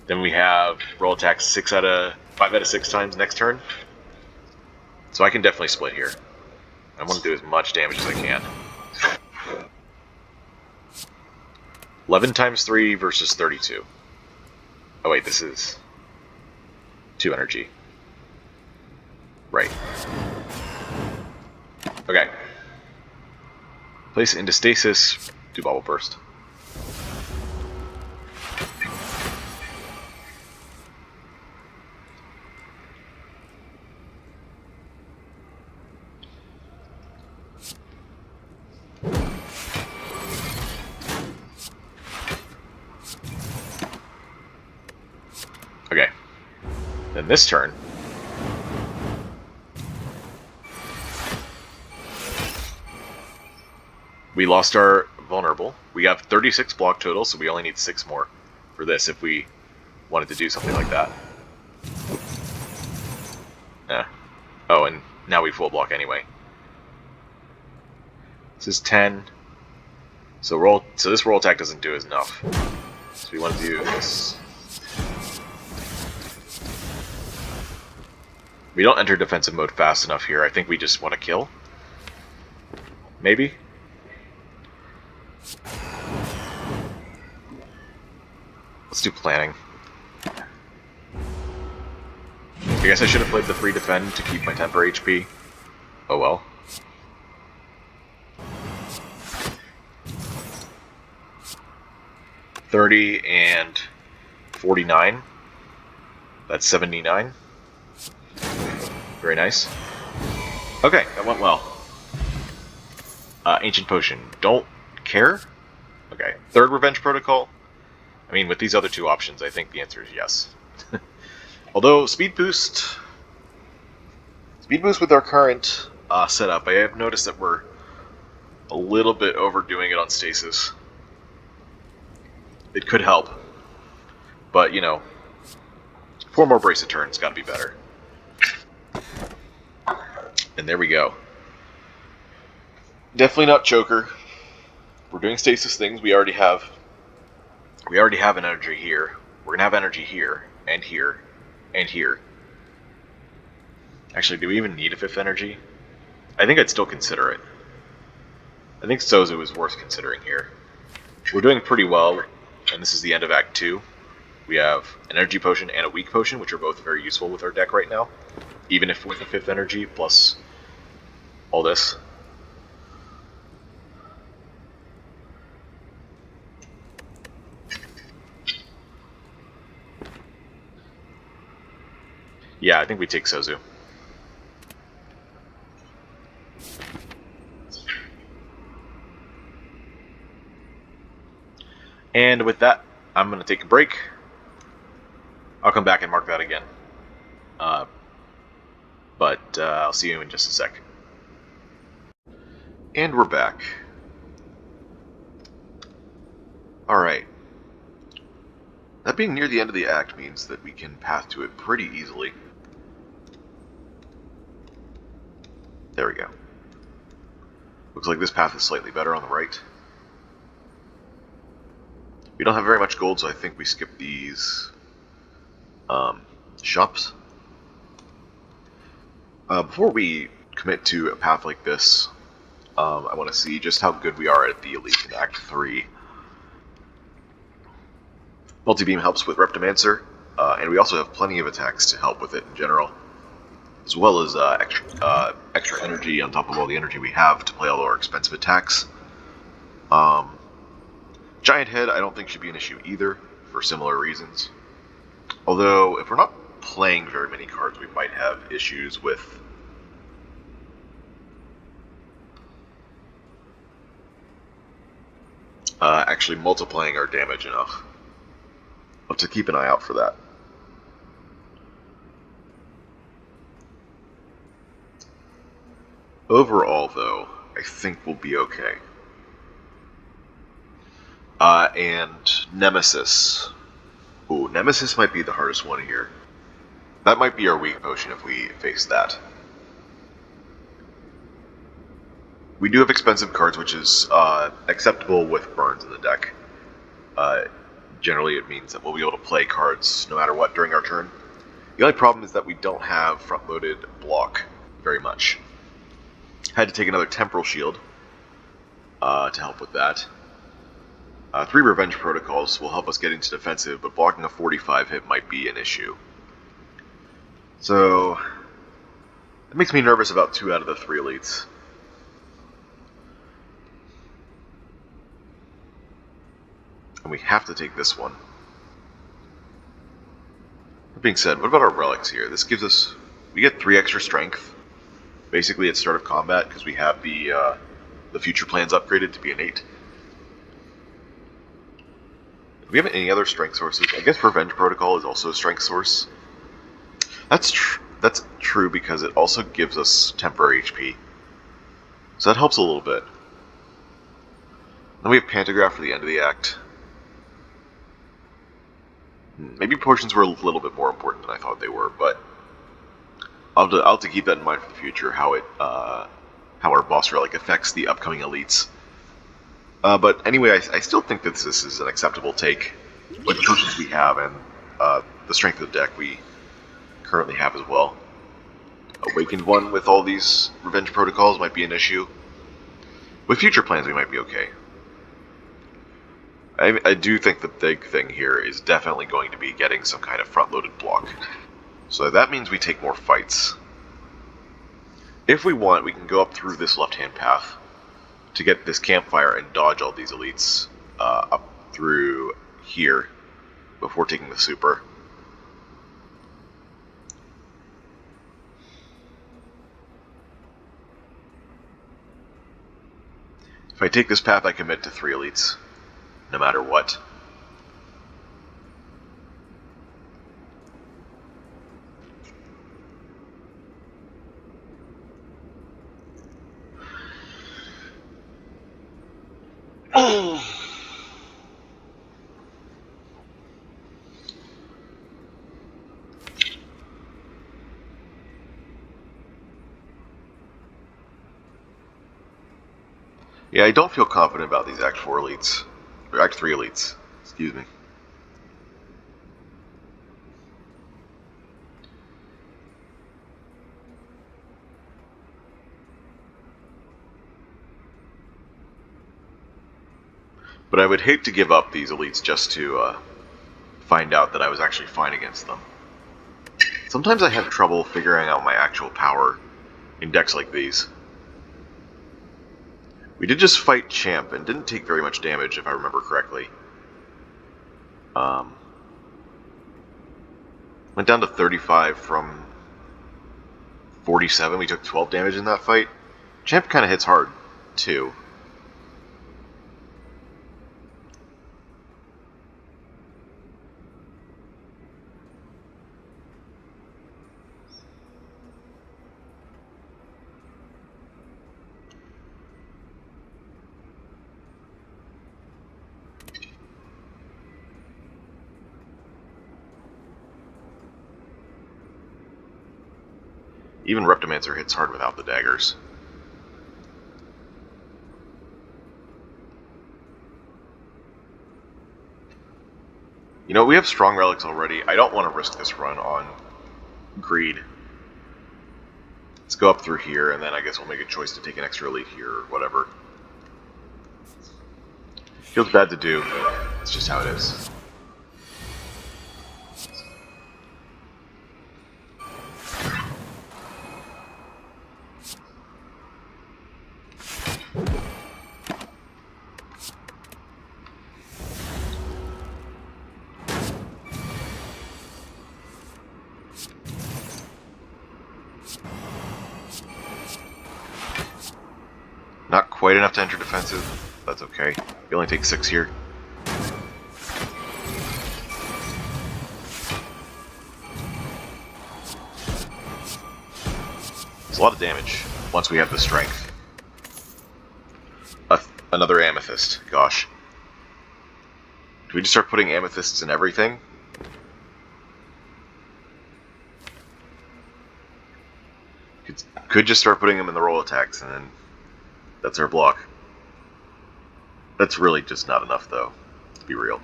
Then we have roll attacks 5 out of 6 times next turn. So I can definitely split here. I want to do as much damage as I can. 11 times 3 versus 32. Oh wait, this is 2 energy. Right. Okay. Place it into stasis, do Bubble Burst. Okay. Then this turn, we lost our vulnerable. We have 36 block total, so we only need 6 more for this if we wanted to do something like that. Yeah. Oh, and now we full block anyway. This is 10. So this roll attack doesn't do enough. So we want to do this. We don't enter defensive mode fast enough here. I think we just want to kill. Maybe? Let's do planning. I guess I should have played the free defend to keep my temper HP. Oh well. $30 and 49. That's 79. Very nice. Okay, that went well. Ancient Potion. Don't care? Okay. Third Revenge Protocol. I mean, with these other 2 options, I think the answer is yes. Although, Speed Boost with our current setup, I have noticed that we're a little bit overdoing it on Stasis. It could help. But, you know, 4 more brace of turns, gotta be better. And there we go. Definitely not Choker. We're doing Stasis things. We already have We already have an energy here. We're gonna have energy here, and here, and here. Actually, do we even need a 5th energy? I think I'd still consider it. I think Sozu is worth considering here. We're doing pretty well, and this is the end of Act 2. We have an energy potion and a weak potion, which are both very useful with our deck right now. Even if with a 5th energy, plus all this. Yeah, I think we take Sozu. And with that, I'm going to take a break. I'll come back and mark that again. But I'll see you in just a sec. And we're back. Alright. That being near the end of the act means that we can path to it pretty easily. There we go. Looks like this path is slightly better on the right. We don't have very much gold, so I think we skip these shops. Before we commit to a path like this, I want to see just how good we are at the Elite in Act 3. Multi-beam helps with Reptomancer, and we also have plenty of attacks to help with it in general, as well as extra energy on top of all the energy we have to play all our expensive attacks. Giant Head I don't think should be an issue either, for similar reasons. Although, if we're not playing very many cards, we might have issues with actually multiplying our damage enough. I'll have to keep an eye out for that. Overall, though, I think we'll be okay. And Nemesis. Ooh, Nemesis might be the hardest one here. That might be our weak potion if we face that. We do have expensive cards, which is acceptable with burns in the deck. Generally, it means that we'll be able to play cards no matter what during our turn. The only problem is that we don't have front-loaded block very much. Had to take another Temporal Shield to help with that. 3 Revenge Protocols will help us get into defensive, but blocking a 45 hit might be an issue. So, that makes me nervous about 2 out of the 3 elites. And we have to take this one. That being said, what about our relics here? This gives us... we get 3 extra strength, basically at start of combat, because we have the future plans upgraded to be an 8. Do we have any other strength sources? I guess Revenge Protocol is also a strength source. That's true because it also gives us temporary HP. So that helps a little bit. Then we have Pantograph for the end of the act. Maybe potions were a little bit more important than I thought they were, but I'll have to keep that in mind for the future, how our boss relic affects the upcoming elites. But anyway, I still think that this is an acceptable take with the potions we have and the strength of the deck we currently have as well. Awakened one with all these Revenge Protocols might be an issue. With future plans, we might be okay. I do think the big thing here is definitely going to be getting some kind of front-loaded block. So that means we take more fights. If we want, we can go up through this left-hand path to get this campfire and dodge all these elites up through here before taking the super. If I take this path, I commit to 3 elites, no matter what. Yeah, I don't feel confident about these Act 4 elites. Or Act 3 elites, excuse me. But I would hate to give up these elites just to find out that I was actually fine against them. Sometimes I have trouble figuring out my actual power in decks like these. We did just fight Champ and didn't take very much damage, if I remember correctly. Went down to 35 from 47. We took 12 damage in that fight. Champ kind of hits hard, too. Even Reptomancer hits hard without the daggers. You know, we have strong relics already. I don't want to risk this run on greed. Let's go up through here, and then I guess we'll make a choice to take an extra elite here or whatever. Feels bad to do. It's just how it is. Not quite enough to enter defensive. That's okay. You only take 6 here. It's a lot of damage once we have the strength. Another amethyst. Gosh. Do we just start putting amethysts in everything? Could just start putting them in the roll attacks, and then that's our block. That's really just not enough, though. Let's be real.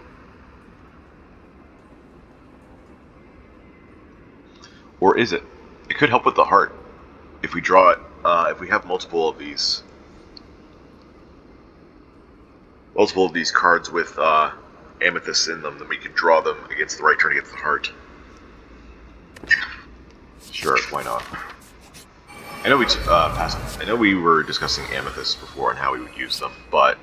Or is it? It could help with the heart. If we draw it, if we have multiple of these cards with amethysts in them, then we can draw them against the right turn against the heart. Sure, why not? I know I know we were discussing amethysts before and how we would use them, but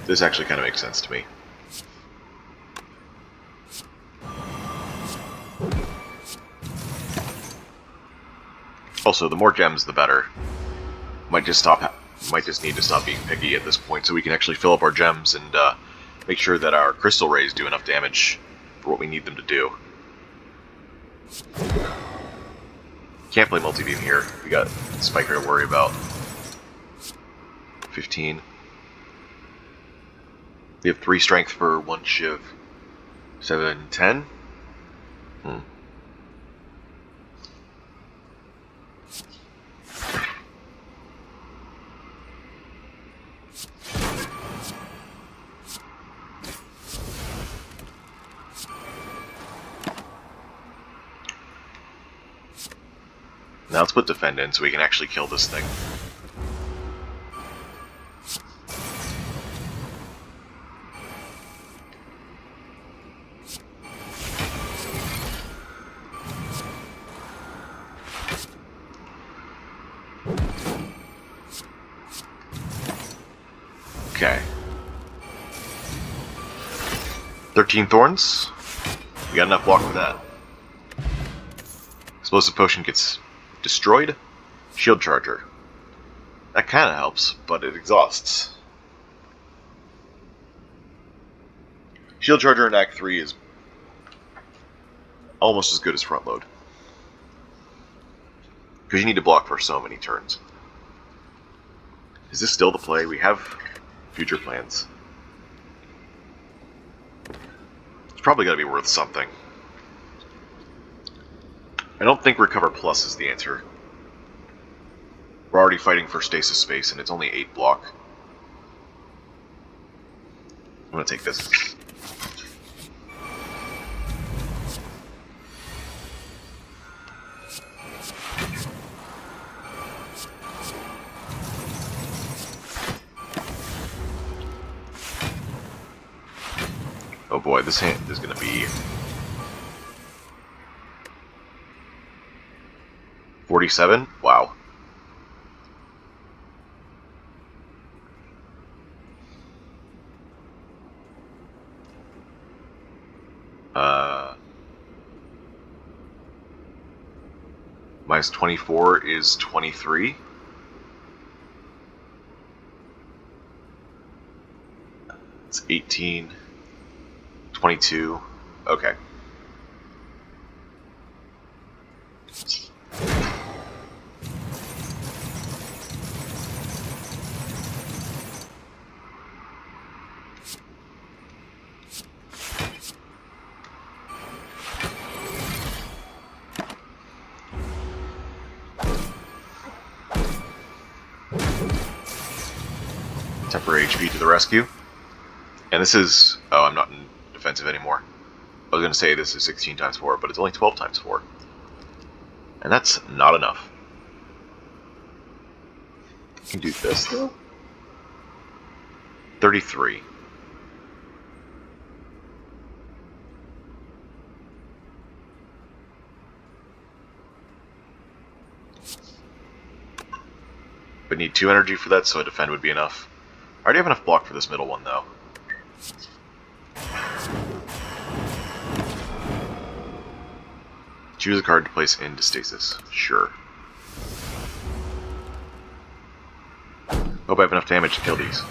this actually kind of makes sense to me. Also, the more gems, the better. Might just need to stop being picky at this point, so we can actually fill up our gems and make sure that our crystal rays do enough damage for what we need them to do. Can't play multi-beam here. We got Spiker to worry about. 15. We have 3 strength for 1 shiv. 7, 10. Now let's put defend in so we can actually kill this thing. Okay. 13 thorns. We got enough block for that. Explosive potion gets destroyed. Shield charger. That kind of helps, but it exhausts. Shield charger in Act 3 is almost as good as front load. Because you need to block for so many turns. Is this still the play? We have future plans. It's probably got to be worth something. I don't think Recover Plus is the answer. We're already fighting for stasis space, and it's only 8 block. I'm gonna take this. boy, this hand is going to be 47? Wow. Minus 24 is 23. It's 18. 22. Okay. Temporary HP to the rescue. And this is... Oh, I'm not in defensive anymore. I was going to say this is 16 times 4, but it's only 12 times 4. And that's not enough. I can do this, though? 33. But need 2 energy for that, so a defend would be enough. I already have enough block for this middle one, though. Choose a card to place into stasis. Sure. Hope I have enough damage to kill these.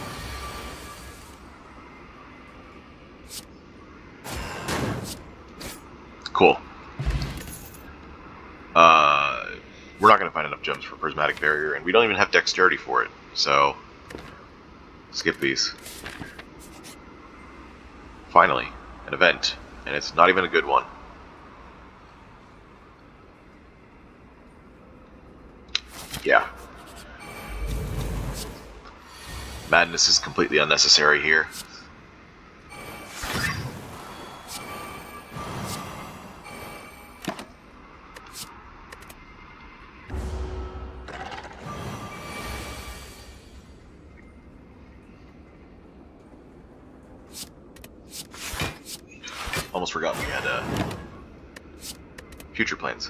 Cool. We're not going to find enough gems for Prismatic Barrier, and we don't even have Dexterity for it, so... skip these. Finally, an event, and it's not even a good one. Yeah. Madness is completely unnecessary here. Almost forgot we had future plans.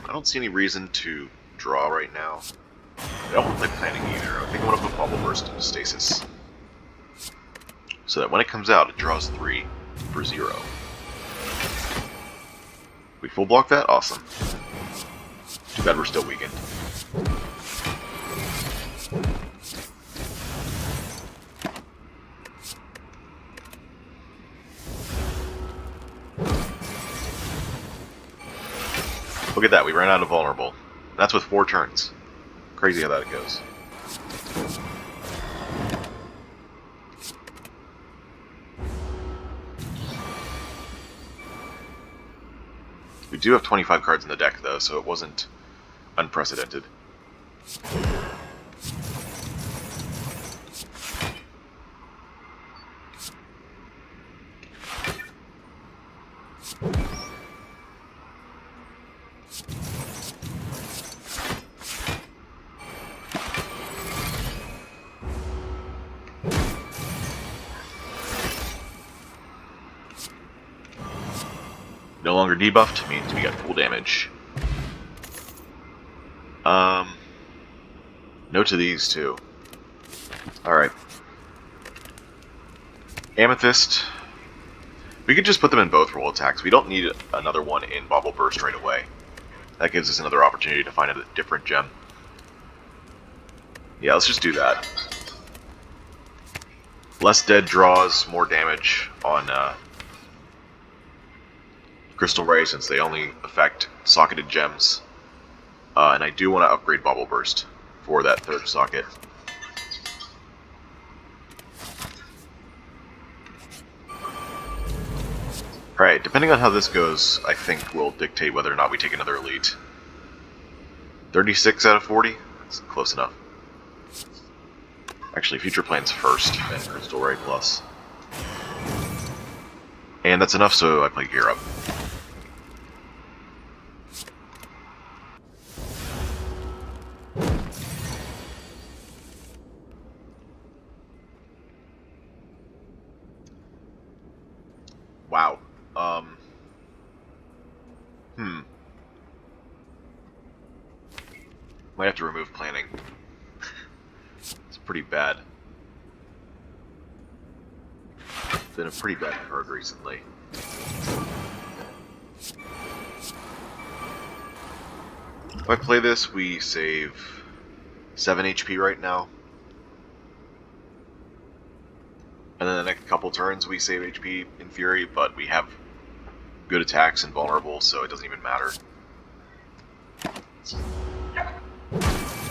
I don't see any reason to draw right now. I don't want to play planning either. I think I want to put Bubble Burst into stasis. So that when it comes out, it draws 3 for 0. We full block that? Awesome. Too bad we're still weakened. Look at that, we ran out of vulnerable. That's with 4 turns. Crazy how that goes. We do have 25 cards in the deck, though, so it wasn't unprecedented. No longer debuffed means we got full damage. No to these too. Alright. Amethyst. We could just put them in both roll attacks. We don't need another one in Bubble Burst right away. That gives us another opportunity to find a different gem. Yeah, let's just do that. Less dead draws, more damage on Crystal Ray, since they only affect socketed gems. And I do want to upgrade Bubble Burst for that 3rd socket. Alright, depending on how this goes, I think will dictate whether or not we take another elite. 36 out of 40? That's close enough. Actually, Future Plan's first, then Crystal Ray plus. And that's enough, so I play Gear Up. Might have to remove planning. It's pretty bad. It's been a pretty bad card recently. If I play this, we save 7 HP right now. And then the next couple turns we save HP in theory, but we have good attacks and vulnerable, so it doesn't even matter.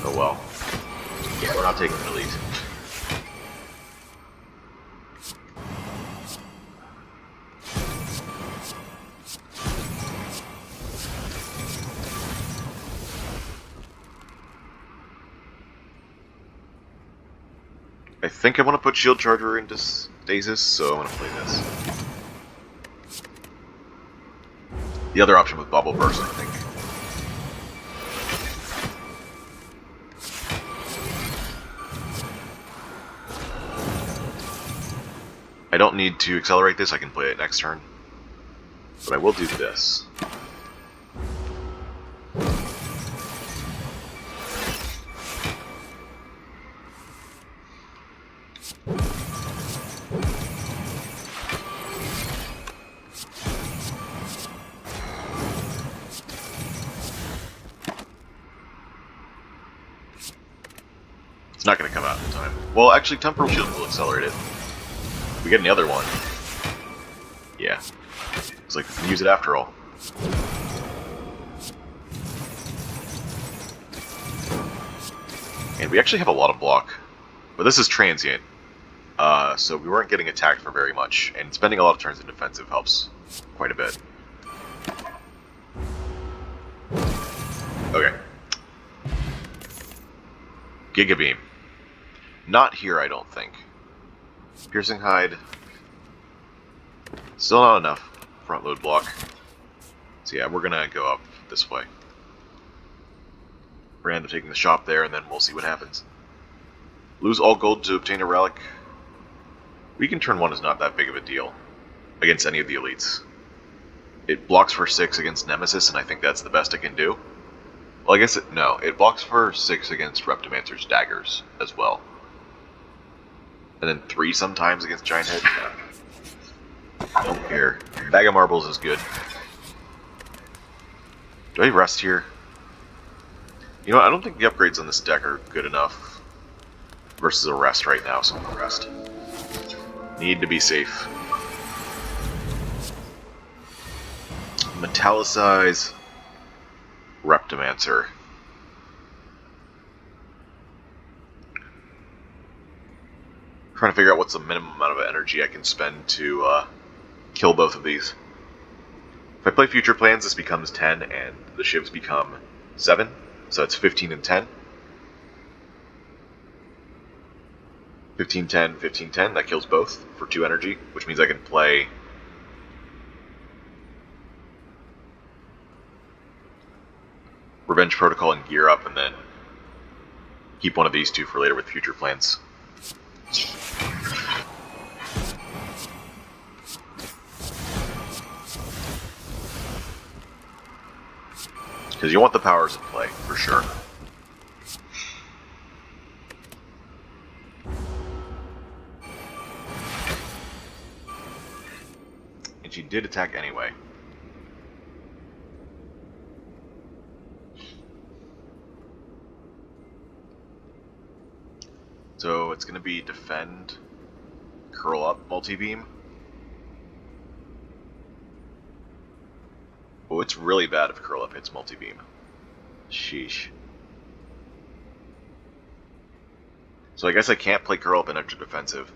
Oh well. Yeah, we're not taking the lead. I think I want to put Shield Charger into Stasis, so I'm going to play this. The other option was Bubble Burst, I think. I don't need to accelerate this, I can play it next turn. But I will do this. It's not going to come out in time. Well, actually, Temporal Shield will accelerate it. We get another one. Yeah. It's like we can use it after all. And we actually have a lot of block. But this is transient. So we weren't getting attacked for very much. And spending a lot of turns in defensive helps quite a bit. Okay. Giga Beam. Not here, I don't think. Piercing Hide. Still not enough. Front load block. So yeah, we're gonna go up this way. We're gonna end up taking the shop there, and then we'll see what happens. Lose all gold to obtain a relic. Weaken turn 1 is not that big of a deal against any of the elites. It blocks for 6 against Nemesis, and I think that's the best it can do. Well, I guess no. It blocks for 6 against Reptimancer's daggers as well. And then 3 sometimes against Giant Head. I don't care. Bag of Marbles is good. Do I rest here? You know what, I don't think the upgrades on this deck are good enough versus a rest right now, so I'm gonna rest. Need to be safe. Metallicize Reptimancer. Trying to figure out what's the minimum amount of energy I can spend to kill both of these. If I play Future Plans, this becomes 10, and the shivs become 7, so it's 15 and 10. 15, 10, 15, 10, that kills both for 2 energy, which means I can play Revenge Protocol and gear up, and then keep one of these 2 for later with Future Plans. Because you want the powers in play, for sure. And she did attack anyway. So it's going to be defend, curl up, multi-beam. Oh, it's really bad if curl up hits multi-beam. Sheesh. So I guess I can't play curl up and enter defensive.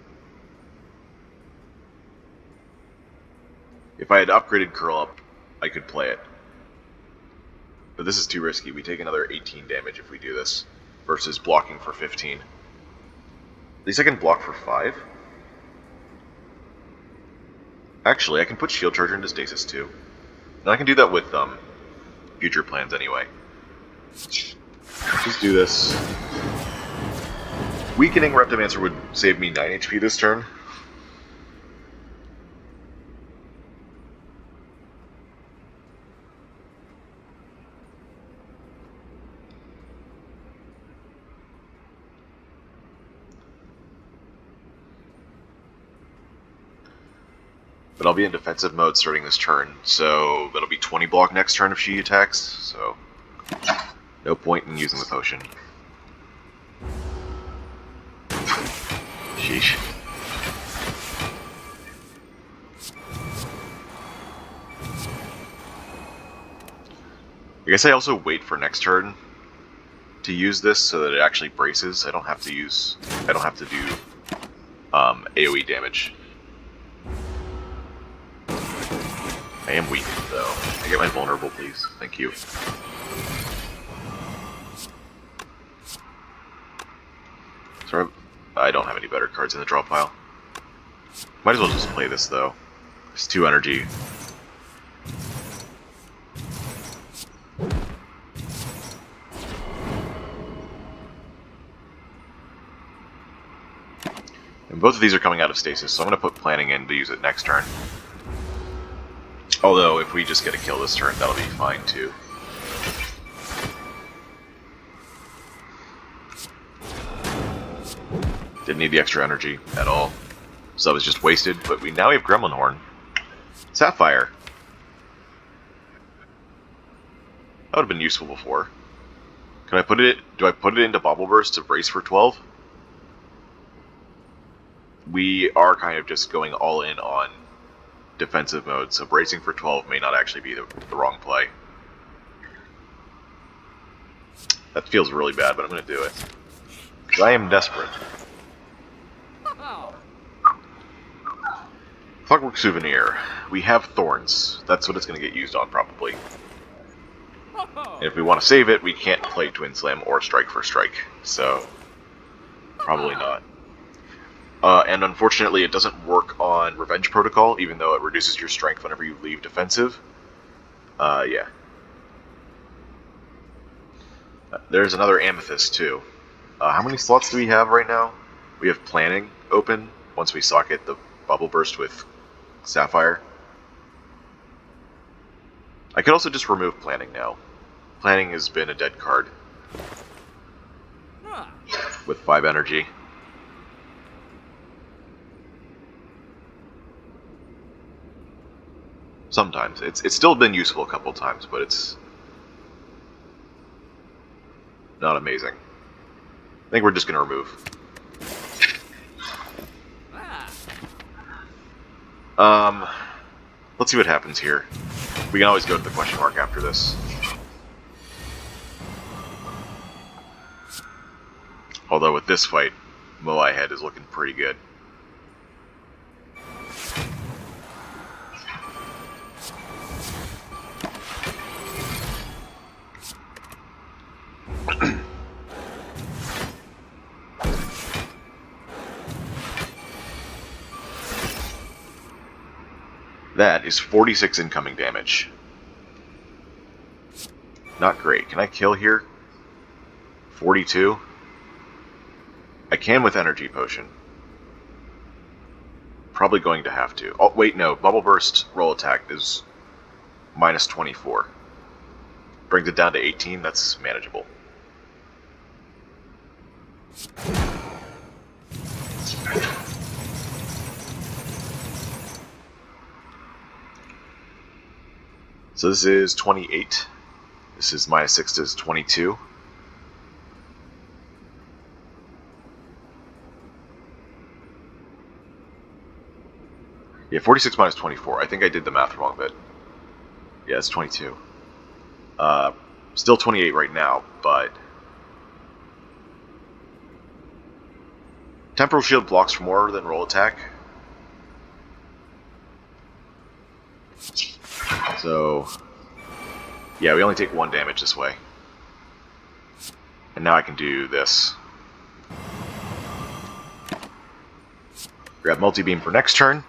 If I had upgraded curl up, I could play it. But this is too risky. We take another 18 damage if we do this, versus blocking for 15. At least I can block for 5. Actually, I can put Shield Charger into Stasis too. And I can do that with Future Plans anyway. Just do this. Weakening Reptimancer would save me 9 HP this turn. But I'll be in defensive mode starting this turn, so that'll be 20 block next turn if she attacks, so no point in using the potion. Sheesh. I guess I also wait for next turn to use this so that it actually braces. I don't have to do AoE damage. I am weak though. I get my vulnerable, please. Thank you. Sorry, I don't have any better cards in the draw pile. Might as well just play this though. It's 2 energy. And both of these are coming out of stasis, so I'm going to put planning in to use it next turn. Although, if we just get a kill this turn, that'll be fine too. Didn't need the extra energy at all, so that was just wasted, but now we have Gremlin Horn. Sapphire. That would have been useful before. Do I put it into Bobble Burst to brace for 12? We are kind of just going all in on defensive mode, so bracing for 12 may not actually be the wrong play. That feels really bad, but I'm going to do it. Because I am desperate. Clockwork Souvenir. We have Thorns. That's what it's going to get used on, probably. And if we want to save it, we can't play Twin Slam or Strike for Strike, so probably not. And unfortunately, it doesn't work on Revenge Protocol, even though it reduces your strength whenever you leave defensive. Yeah. There's another Amethyst, too. How many slots do we have right now? We have Planning open, once we socket the Bubble Burst with Sapphire. I could also just remove Planning now. Planning has been a dead card. With 5 energy. Sometimes. It's still been useful a couple times, but it's not amazing. I think we're just going to remove. Let's see what happens here. We can always go to the question mark after this. Although with this fight, Moai Head is looking pretty good. That is 46 incoming damage. Not great. Can I kill here? 42? I can with Energy Potion. Probably going to have to. Oh, wait, no. Bubble Burst roll attack is minus 24. Brings it down to 18. That's manageable. So this is 28. This is minus 6 to 22. Yeah, 46 minus 24. I think I did the math wrong, but yeah, it's 22. Still 28 right now, but Temporal Shield blocks more than roll attack. So, yeah, we only take 1 damage this way. And now I can do this. Grab Multi-Beam for next turn.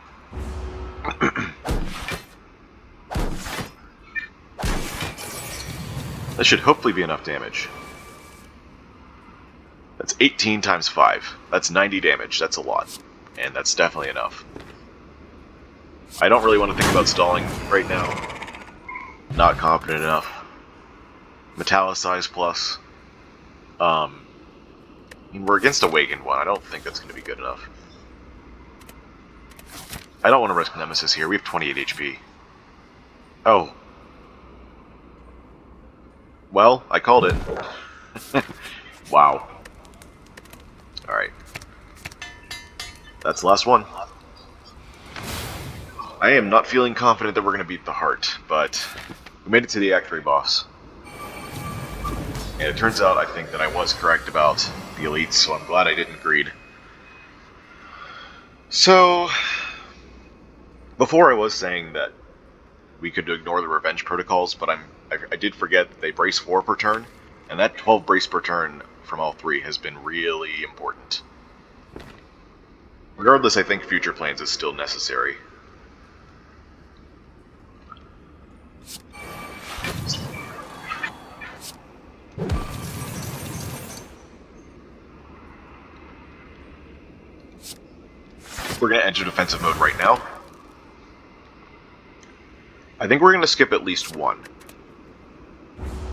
That should hopefully be enough damage. That's 18 times 5. That's 90 damage. That's a lot. And that's definitely enough. I don't really want to think about stalling right now. Not confident enough. Metallicize plus. I mean, we're against Awakened one. I don't think that's going to be good enough. I don't want to risk Nemesis here. We have 28 HP. Oh. Well, I called it. Wow. Alright. That's the last one. I am not feeling confident that we're going to beat the heart, but we made it to the Act 3 boss. And it turns out, I think, that I was correct about the elites, so I'm glad I didn't greed. So, before I was saying that we could ignore the revenge protocols, but I did forget that they brace 4 per turn, and that 12 brace per turn from all 3 has been really important. Regardless, I think future plans is still necessary. We're going to enter defensive mode right now. I think we're going to skip at least one.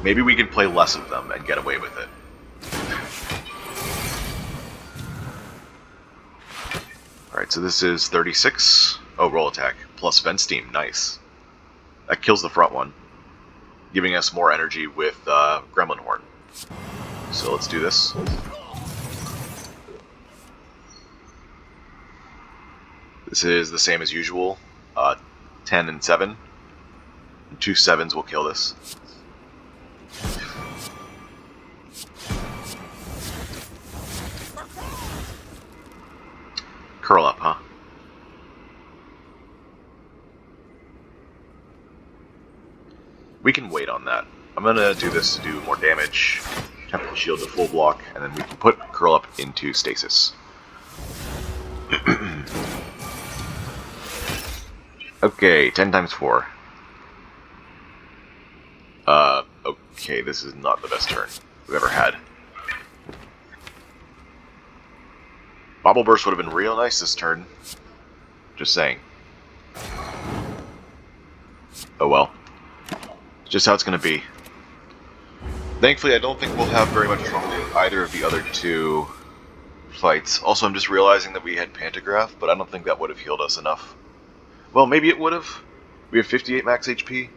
Maybe we can play less of them and get away with it. Alright, so this is 36. Oh, roll attack. Plus vent steam. Nice. That kills the front one, giving us more energy with Gremlin Horn. So let's do this. This is the same as usual. 10 and 7. And 2 7s will kill this. Curl up, huh? We can wait on that. I'm gonna do this to do more damage. Temporal shield to full block, and then we can put curl up into stasis. Okay, 10 times 4. Okay, this is not the best turn we've ever had. Bobble Burst would have been real nice this turn. Just saying. Oh well. It's just how it's gonna be. Thankfully, I don't think we'll have very much trouble with either of the other 2 fights. Also, I'm just realizing that we had Pantograph, but I don't think that would have healed us enough. Well, maybe it would have. We have 58 max HP.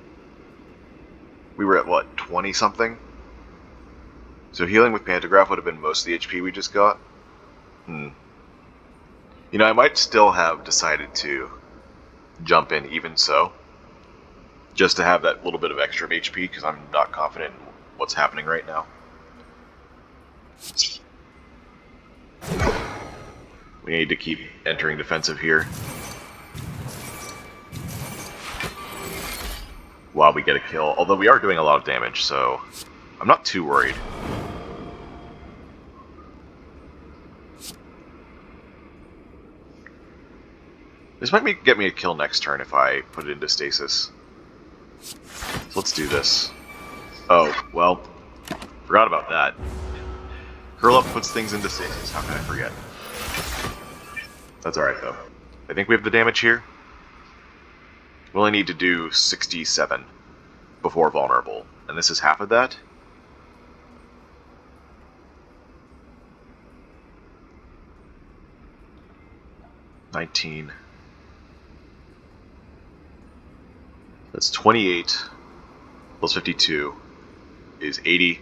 We were at, what, 20-something? So healing with Pantograph would have been most of the HP we just got. You know, I might still have decided to jump in even so. Just to have that little bit of extra HP, because I'm not confident in what's happening right now. We need to keep entering defensive here. While we get a kill, although we are doing a lot of damage, so I'm not too worried. This might get me a kill next turn if I put it into stasis. So let's do this. Oh, well, forgot about that. Curl up puts things into stasis, how can I forget? That's alright though. I think we have the damage here. We only need to do 67 before vulnerable, and this is half of that. $19. That's 28 plus 52 is 80.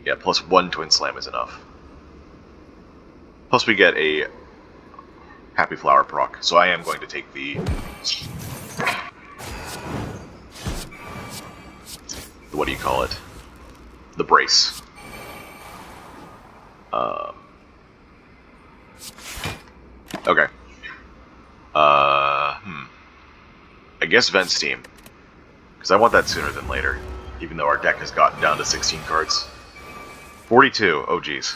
Yeah, plus 1 Twin Slam is enough. Plus we get a Happy Flower proc, so I am going to take the what do you call it? The brace. Okay. I guess Vent Steam, because I want that sooner than later, even though our deck has gotten down to 16 cards. 42, oh geez.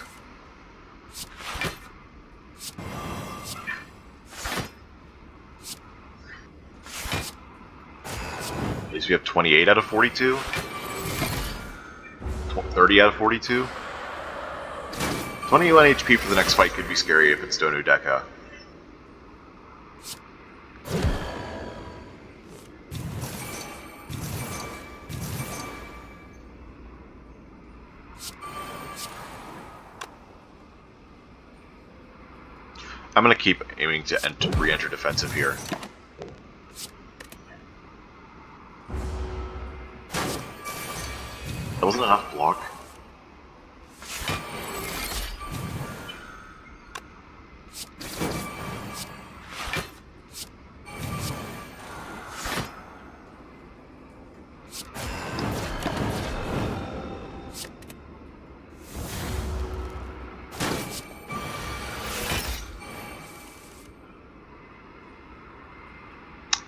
At least we have 28 out of 42. 30 out of 42. 21 HP for the next fight could be scary if it's Donu Deka. I'm going to keep aiming to re-enter defensive here. That wasn't enough block.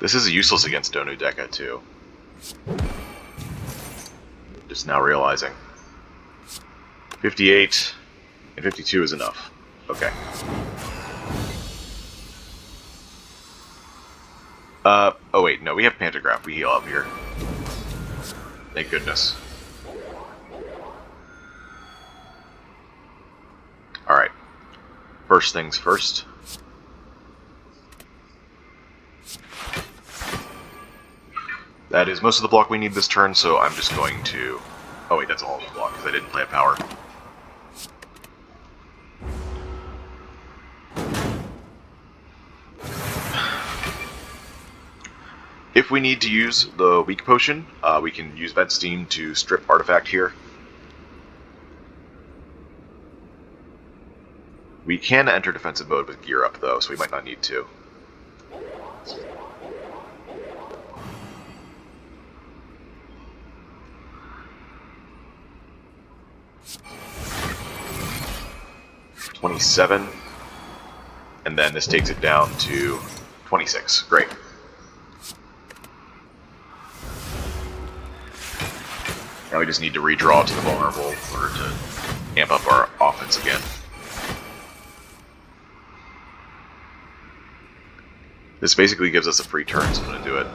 This is useless against Donu Deka too. Just now realizing. 58 and 52 is enough. Okay. Oh wait, no, we have Pantograph. We heal up here. Thank goodness. Alright. First things first. That is most of the block we need this turn, so I'm just going to... Oh wait, that's all of the block, because I didn't play a power. If we need to use the weak potion, we can use Vent Steam to strip Artifact here. We can enter defensive mode with Gear Up, though, so we might not need to. $27, and then this takes it down to 26. Great. Now we just need to redraw to the vulnerable in order to amp up our offense again. This basically gives us a free turn, so I'm going to do it.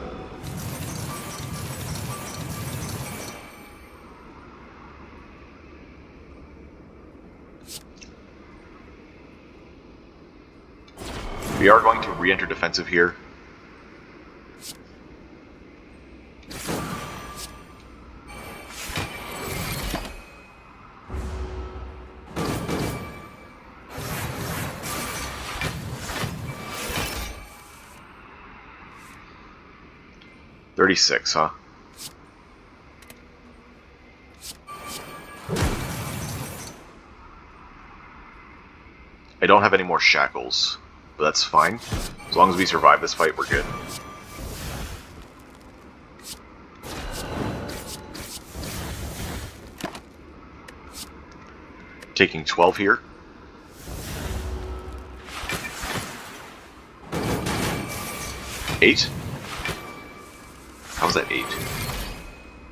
We are going to re-enter defensive here. $36, huh? I don't have any more shackles, but that's fine. As long as we survive this fight, we're good. Taking 12 here. Eight? How's that 8?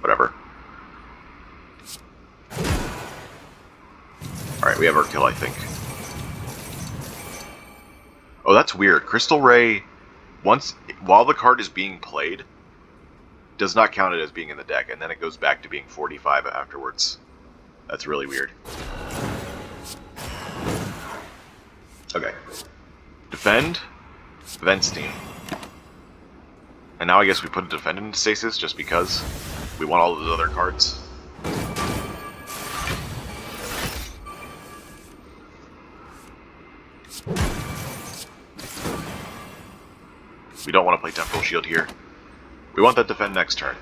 Whatever. Alright, we have our kill, I think. Oh, that's weird. Crystal Ray, while the card is being played, does not count it as being in the deck, and then it goes back to being 45 afterwards. That's really weird. Okay. Defend. Vent Steam. And now I guess we put a Defend into Stasis just because we want all of those other cards. We don't want to play Temporal Shield here. We want that Defend next turn.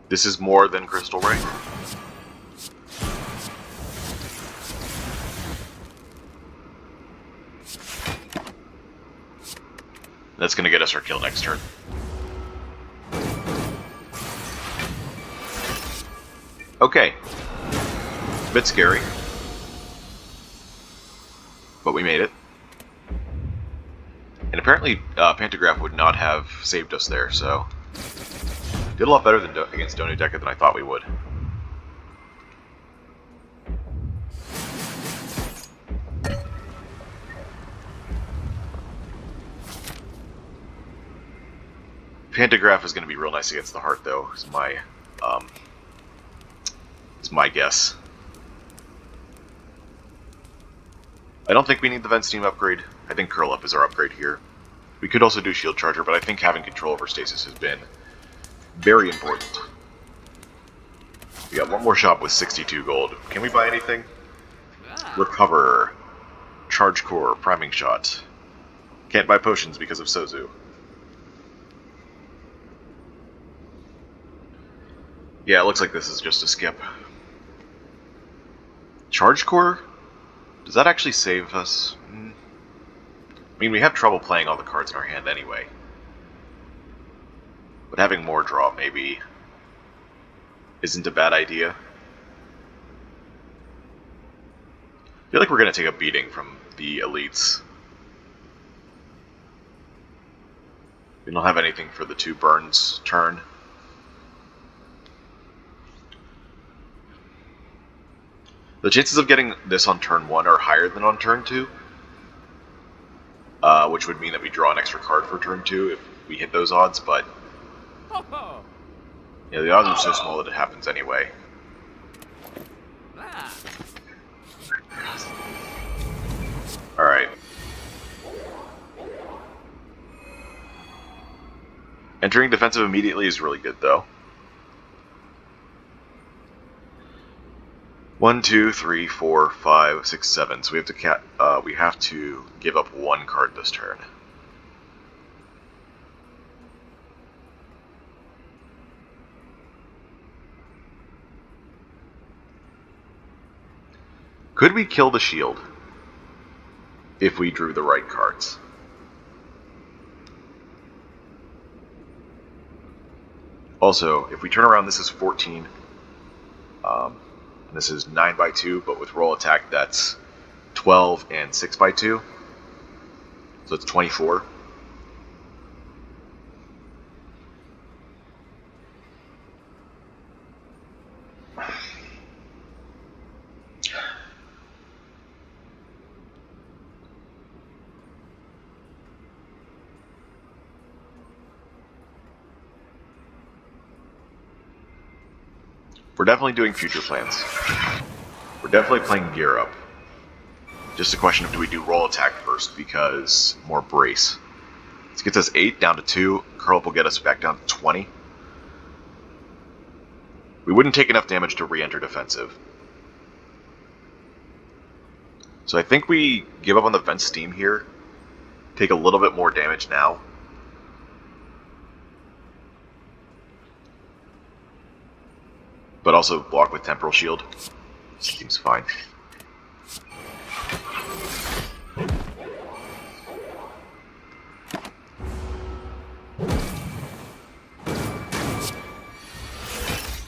This is more than Crystal Ray. That's going to get us our kill next turn. Okay. A bit scary. But we made it. And apparently Pantograph would not have saved us there, so... Did a lot better than against Donu Deka than I thought we would. Pantograph is going to be real nice against the heart, though, is my guess. I don't think we need the Vent Steam upgrade. I think Curl Up is our upgrade here. We could also do Shield Charger, but I think having control over Stasis has been very important. We got one more shop with 62 gold. Can we buy anything? Recover. Charge Core. Priming Shot. Can't buy potions because of Sozu. Yeah, it looks like this is just a skip. Charge Core? Does that actually save us? I mean, we have trouble playing all the cards in our hand anyway. But having more draw maybe isn't a bad idea. I feel like we're going to take a beating from the elites. We don't have anything for the 2 burns turn. The chances of getting this on turn 1 are higher than on turn 2. Which would mean that we draw an extra card for turn 2 if we hit those odds, but yeah, the odds are so small that it happens anyway. Alright. Entering defensive immediately is really good, though. 1, 2, 3, 4, 5, 6, 7. So we have to give up 1 card this turn. Could we kill the shield if we drew the right cards? Also, if we turn around, this is 14. This is 9x2, but with roll attack, that's 12 and 6x2. So it's 24. We're definitely doing future plans. We're definitely playing Gear Up. Just a question of do we do roll attack first because more brace. This gets us 8 down to 2. Curl Up will get us back down to 20. We wouldn't take enough damage to re-enter defensive. So I think we give up on the Vent Steam here. Take a little bit more damage now. But also block with Temporal Shield. Seems fine.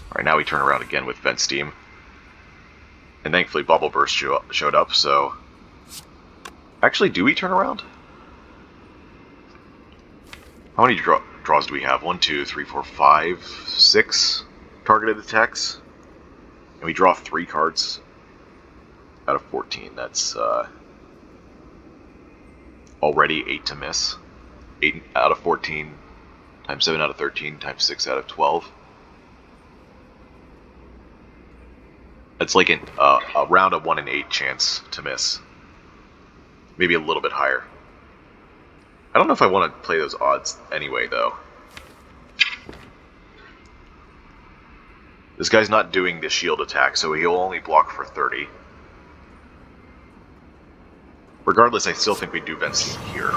Alright, now we turn around again with Vent Steam. And thankfully Bubble Burst showed up, so... Actually, do we turn around? How many draws do we have? 1, 2, 3, 4, 5, 6 targeted attacks. And we draw 3 cards out of 14. That's already 8 to miss. 8 out of 14 times 7 out of 13 times 6 out of 12. It's like around a 1 in 8 chance to miss. Maybe a little bit higher. I don't know if I want to play those odds anyway, though. This guy's not doing the shield attack, so he'll only block for 30. Regardless, I still think we do Vent Steam here.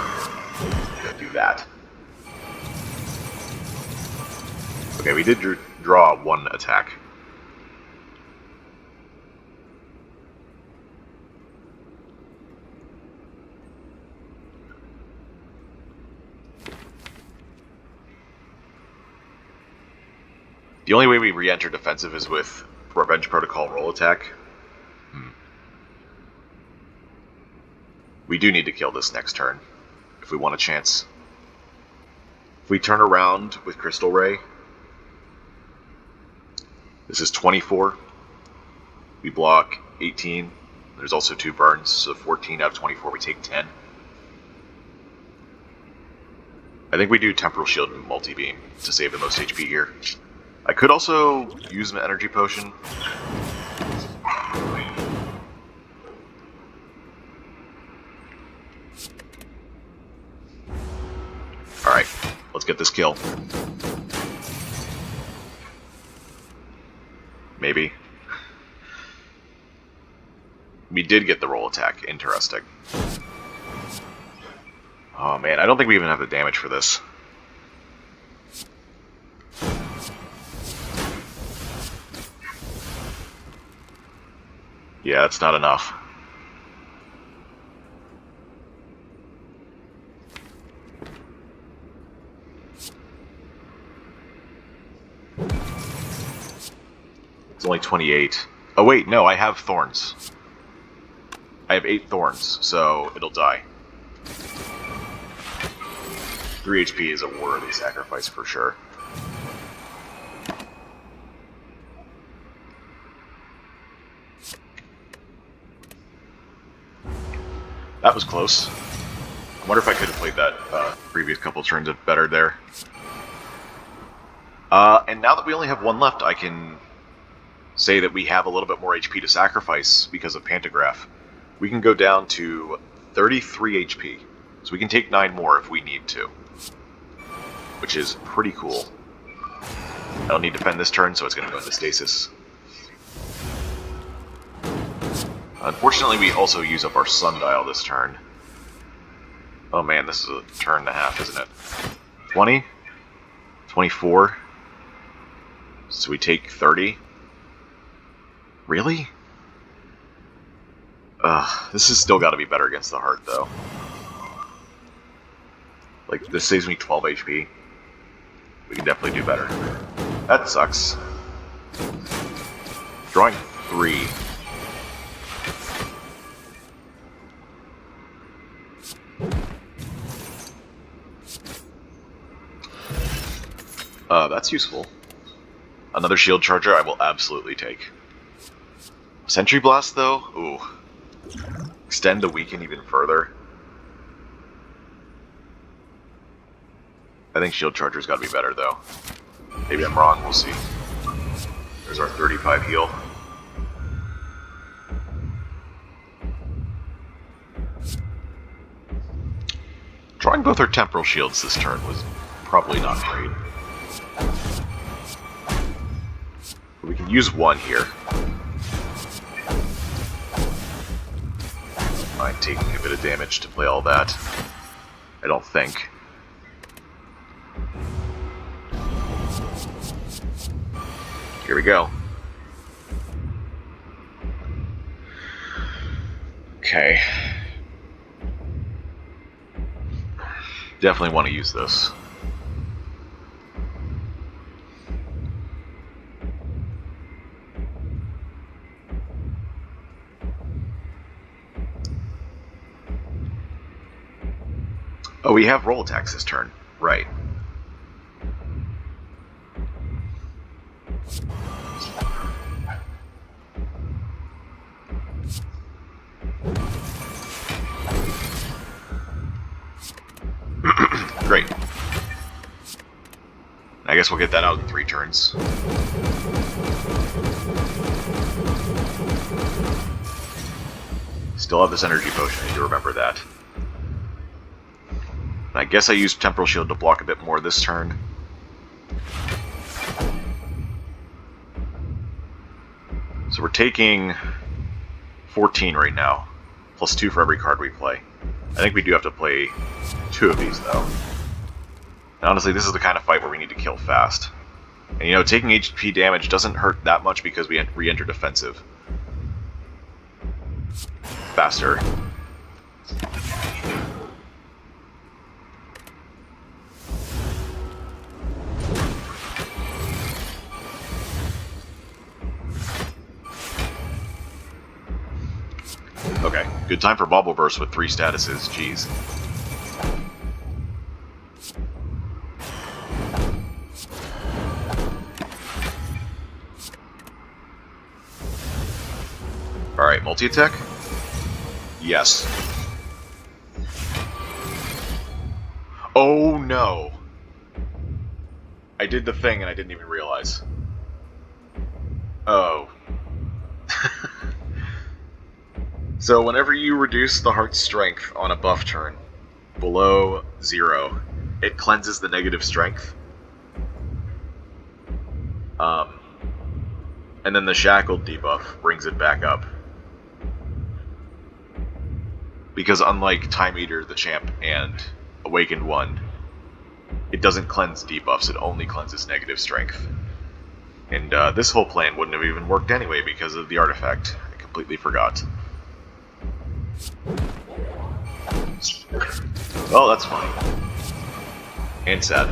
Do that. Okay, we did draw 1 attack. The only way we re-enter defensive is with Revenge Protocol roll attack. We do need to kill this next turn if we want a chance. If we turn around with Crystal Ray, this is 24. We block 18. There's also 2 burns, so 14 out of 24, we take 10. I think we do Temporal Shield and Multi-Beam to save the most HP here. I could also use an Energy Potion. Alright, let's get this kill. Maybe. We did get the roll attack. Interesting. Oh man, I don't think we even have the damage for this. Yeah, it's not enough. It's only 28. Oh wait, no, I have thorns. I have 8 thorns, so it'll die. 3 HP is a worthy sacrifice for sure. That was close. I wonder if I could have played that previous couple turns better there. And now that we only have 1 left, I can say that we have a little bit more HP to sacrifice because of Pantograph. We can go down to 33 HP, so we can take 9 more if we need to, which is pretty cool. I don't need to defend this turn, so it's going to go into stasis. Unfortunately, we also use up our sundial this turn. Oh man, this is a turn and a half, isn't it? 20? 24? So we take 30? Really? This has still got to be better against the heart, though. Like, this saves me 12 HP. We can definitely do better. That sucks. Drawing 3. That's useful. Another shield charger I will absolutely take. Sentry Blast, though? Ooh. Extend the weaken even further. I think shield charger's gotta be better, though. Maybe I'm wrong, we'll see. There's our 35 heal. Drawing both our temporal shields this turn was probably not great. We can use 1 here. Mind taking a bit of damage to play all that. I don't think. Here we go. Okay. Definitely want to use this. Oh, we have roll attacks this turn. Right. Great. I guess we'll get that out in 3 turns. Still have this energy potion, I need to remember that. I guess I used Temporal Shield to block a bit more this turn. So we're taking 14 right now, plus 2 for every card we play. I think we do have to play 2 of these, though. And honestly, this is the kind of fight where we need to kill fast. And you know, taking HP damage doesn't hurt that much because we re-enter defensive faster. Okay, good time for Bauble Burst with 3 statuses, jeez. Alright, multi-attack? Yes. Oh no! I did the thing and I didn't even realize. Oh. So whenever you reduce the heart's strength on a buff turn below 0, it cleanses the negative strength. Um, and then the shackled debuff brings it back up. Because unlike Time Eater, the Champ, and Awakened One, it doesn't cleanse debuffs, it only cleanses negative strength. And this whole plan wouldn't have even worked anyway because of the artifact. I completely forgot. Oh, that's funny. And sad.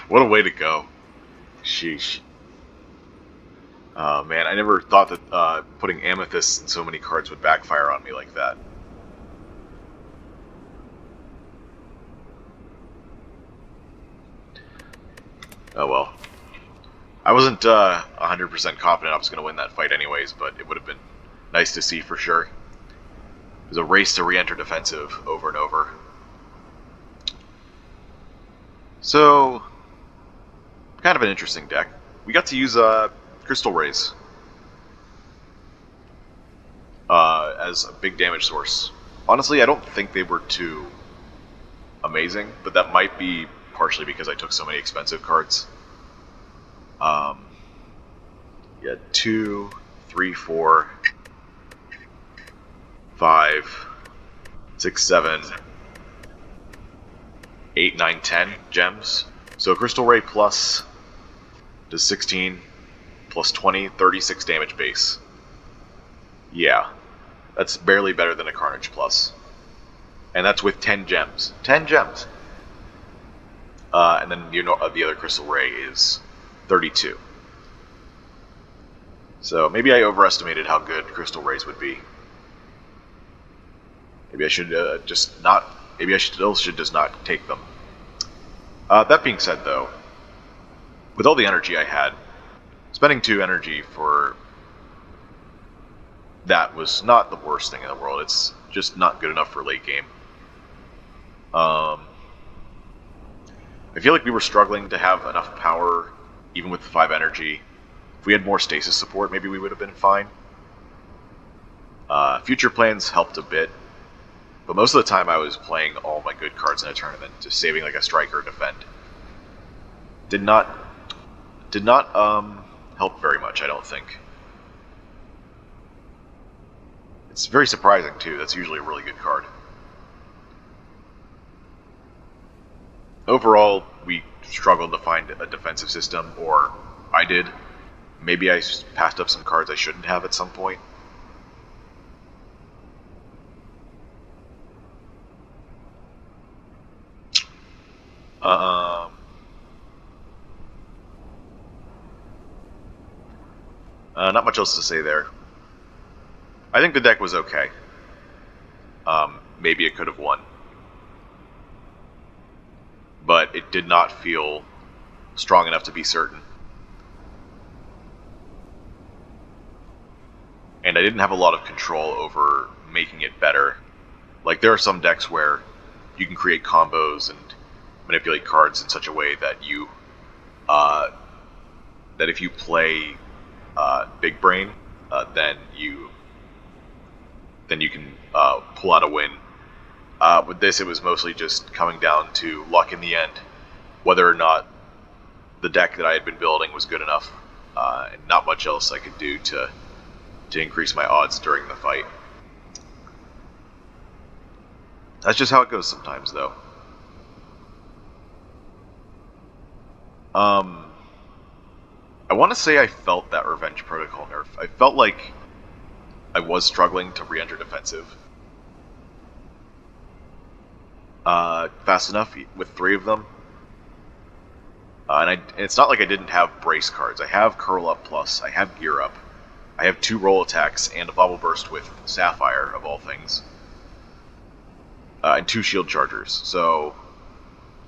What a way to go. Sheesh. Man, I never thought that putting Amethyst in so many cards would backfire on me like that. Oh well. I wasn't 100% confident I was going to win that fight anyways, but it would have been nice to see for sure. It was a race to re-enter defensive over and over. So, kind of an interesting deck. We got to use Crystal Rays as a big damage source. Honestly, I don't think they were too amazing, but that might be partially because I took so many expensive cards. Yeah, 2, 3, 4, 5, 6, 7, 8, 9, 10 gems. So Crystal Ray plus does 16, plus 20, 36 damage base. Yeah, that's barely better than a Carnage plus. And that's with 10 gems. 10 gems! And then the other Crystal Ray is 32. So maybe I overestimated how good Crystal Rays would be. Maybe I should just not. Maybe I still should just not take them. That being said, though, with all the energy I had, spending 2 energy for that was not the worst thing in the world. It's just not good enough for late game. I feel like we were struggling to have enough power, even with the 5 energy. If we had more stasis support, maybe we would have been fine. Future plans helped a bit, but most of the time I was playing all my good cards in a tournament, just saving like a strike or defend. Did not help very much, I don't think. It's very surprising too. That's usually a really good card. Overall, we struggled to find a defensive system, or I did. Maybe I passed up some cards I shouldn't have at some point. Not much else to say there. I think the deck was okay. Maybe it could have won. But it did not feel strong enough to be certain. And I didn't have a lot of control over making it better. Like, there are some decks where you can create combos and manipulate cards in such a way that you that if you play Big Brain, then you can pull out a win. With this, it was mostly just coming down to luck in the end, whether or not the deck that I had been building was good enough, and not much else I could do to increase my odds during the fight. That's just how it goes sometimes, though. I want to say I felt that Revenge Protocol nerf. I felt like I was struggling to re-enter defensive fast enough with 3 of them. And it's not like I didn't have brace cards. I have Curl Up Plus, I have Gear Up, I have 2 roll attacks and a Bubble Burst with Sapphire, of all things. And 2 shield chargers, so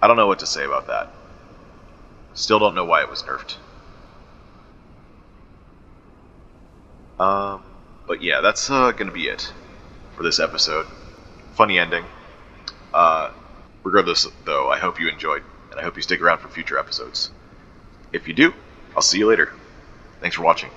I don't know what to say about that. Still don't know why it was nerfed. But yeah, that's gonna be it for this episode. Funny ending. Regardless, though, I hope you enjoyed, and I hope you stick around for future episodes. If you do, I'll see you later. Thanks for watching.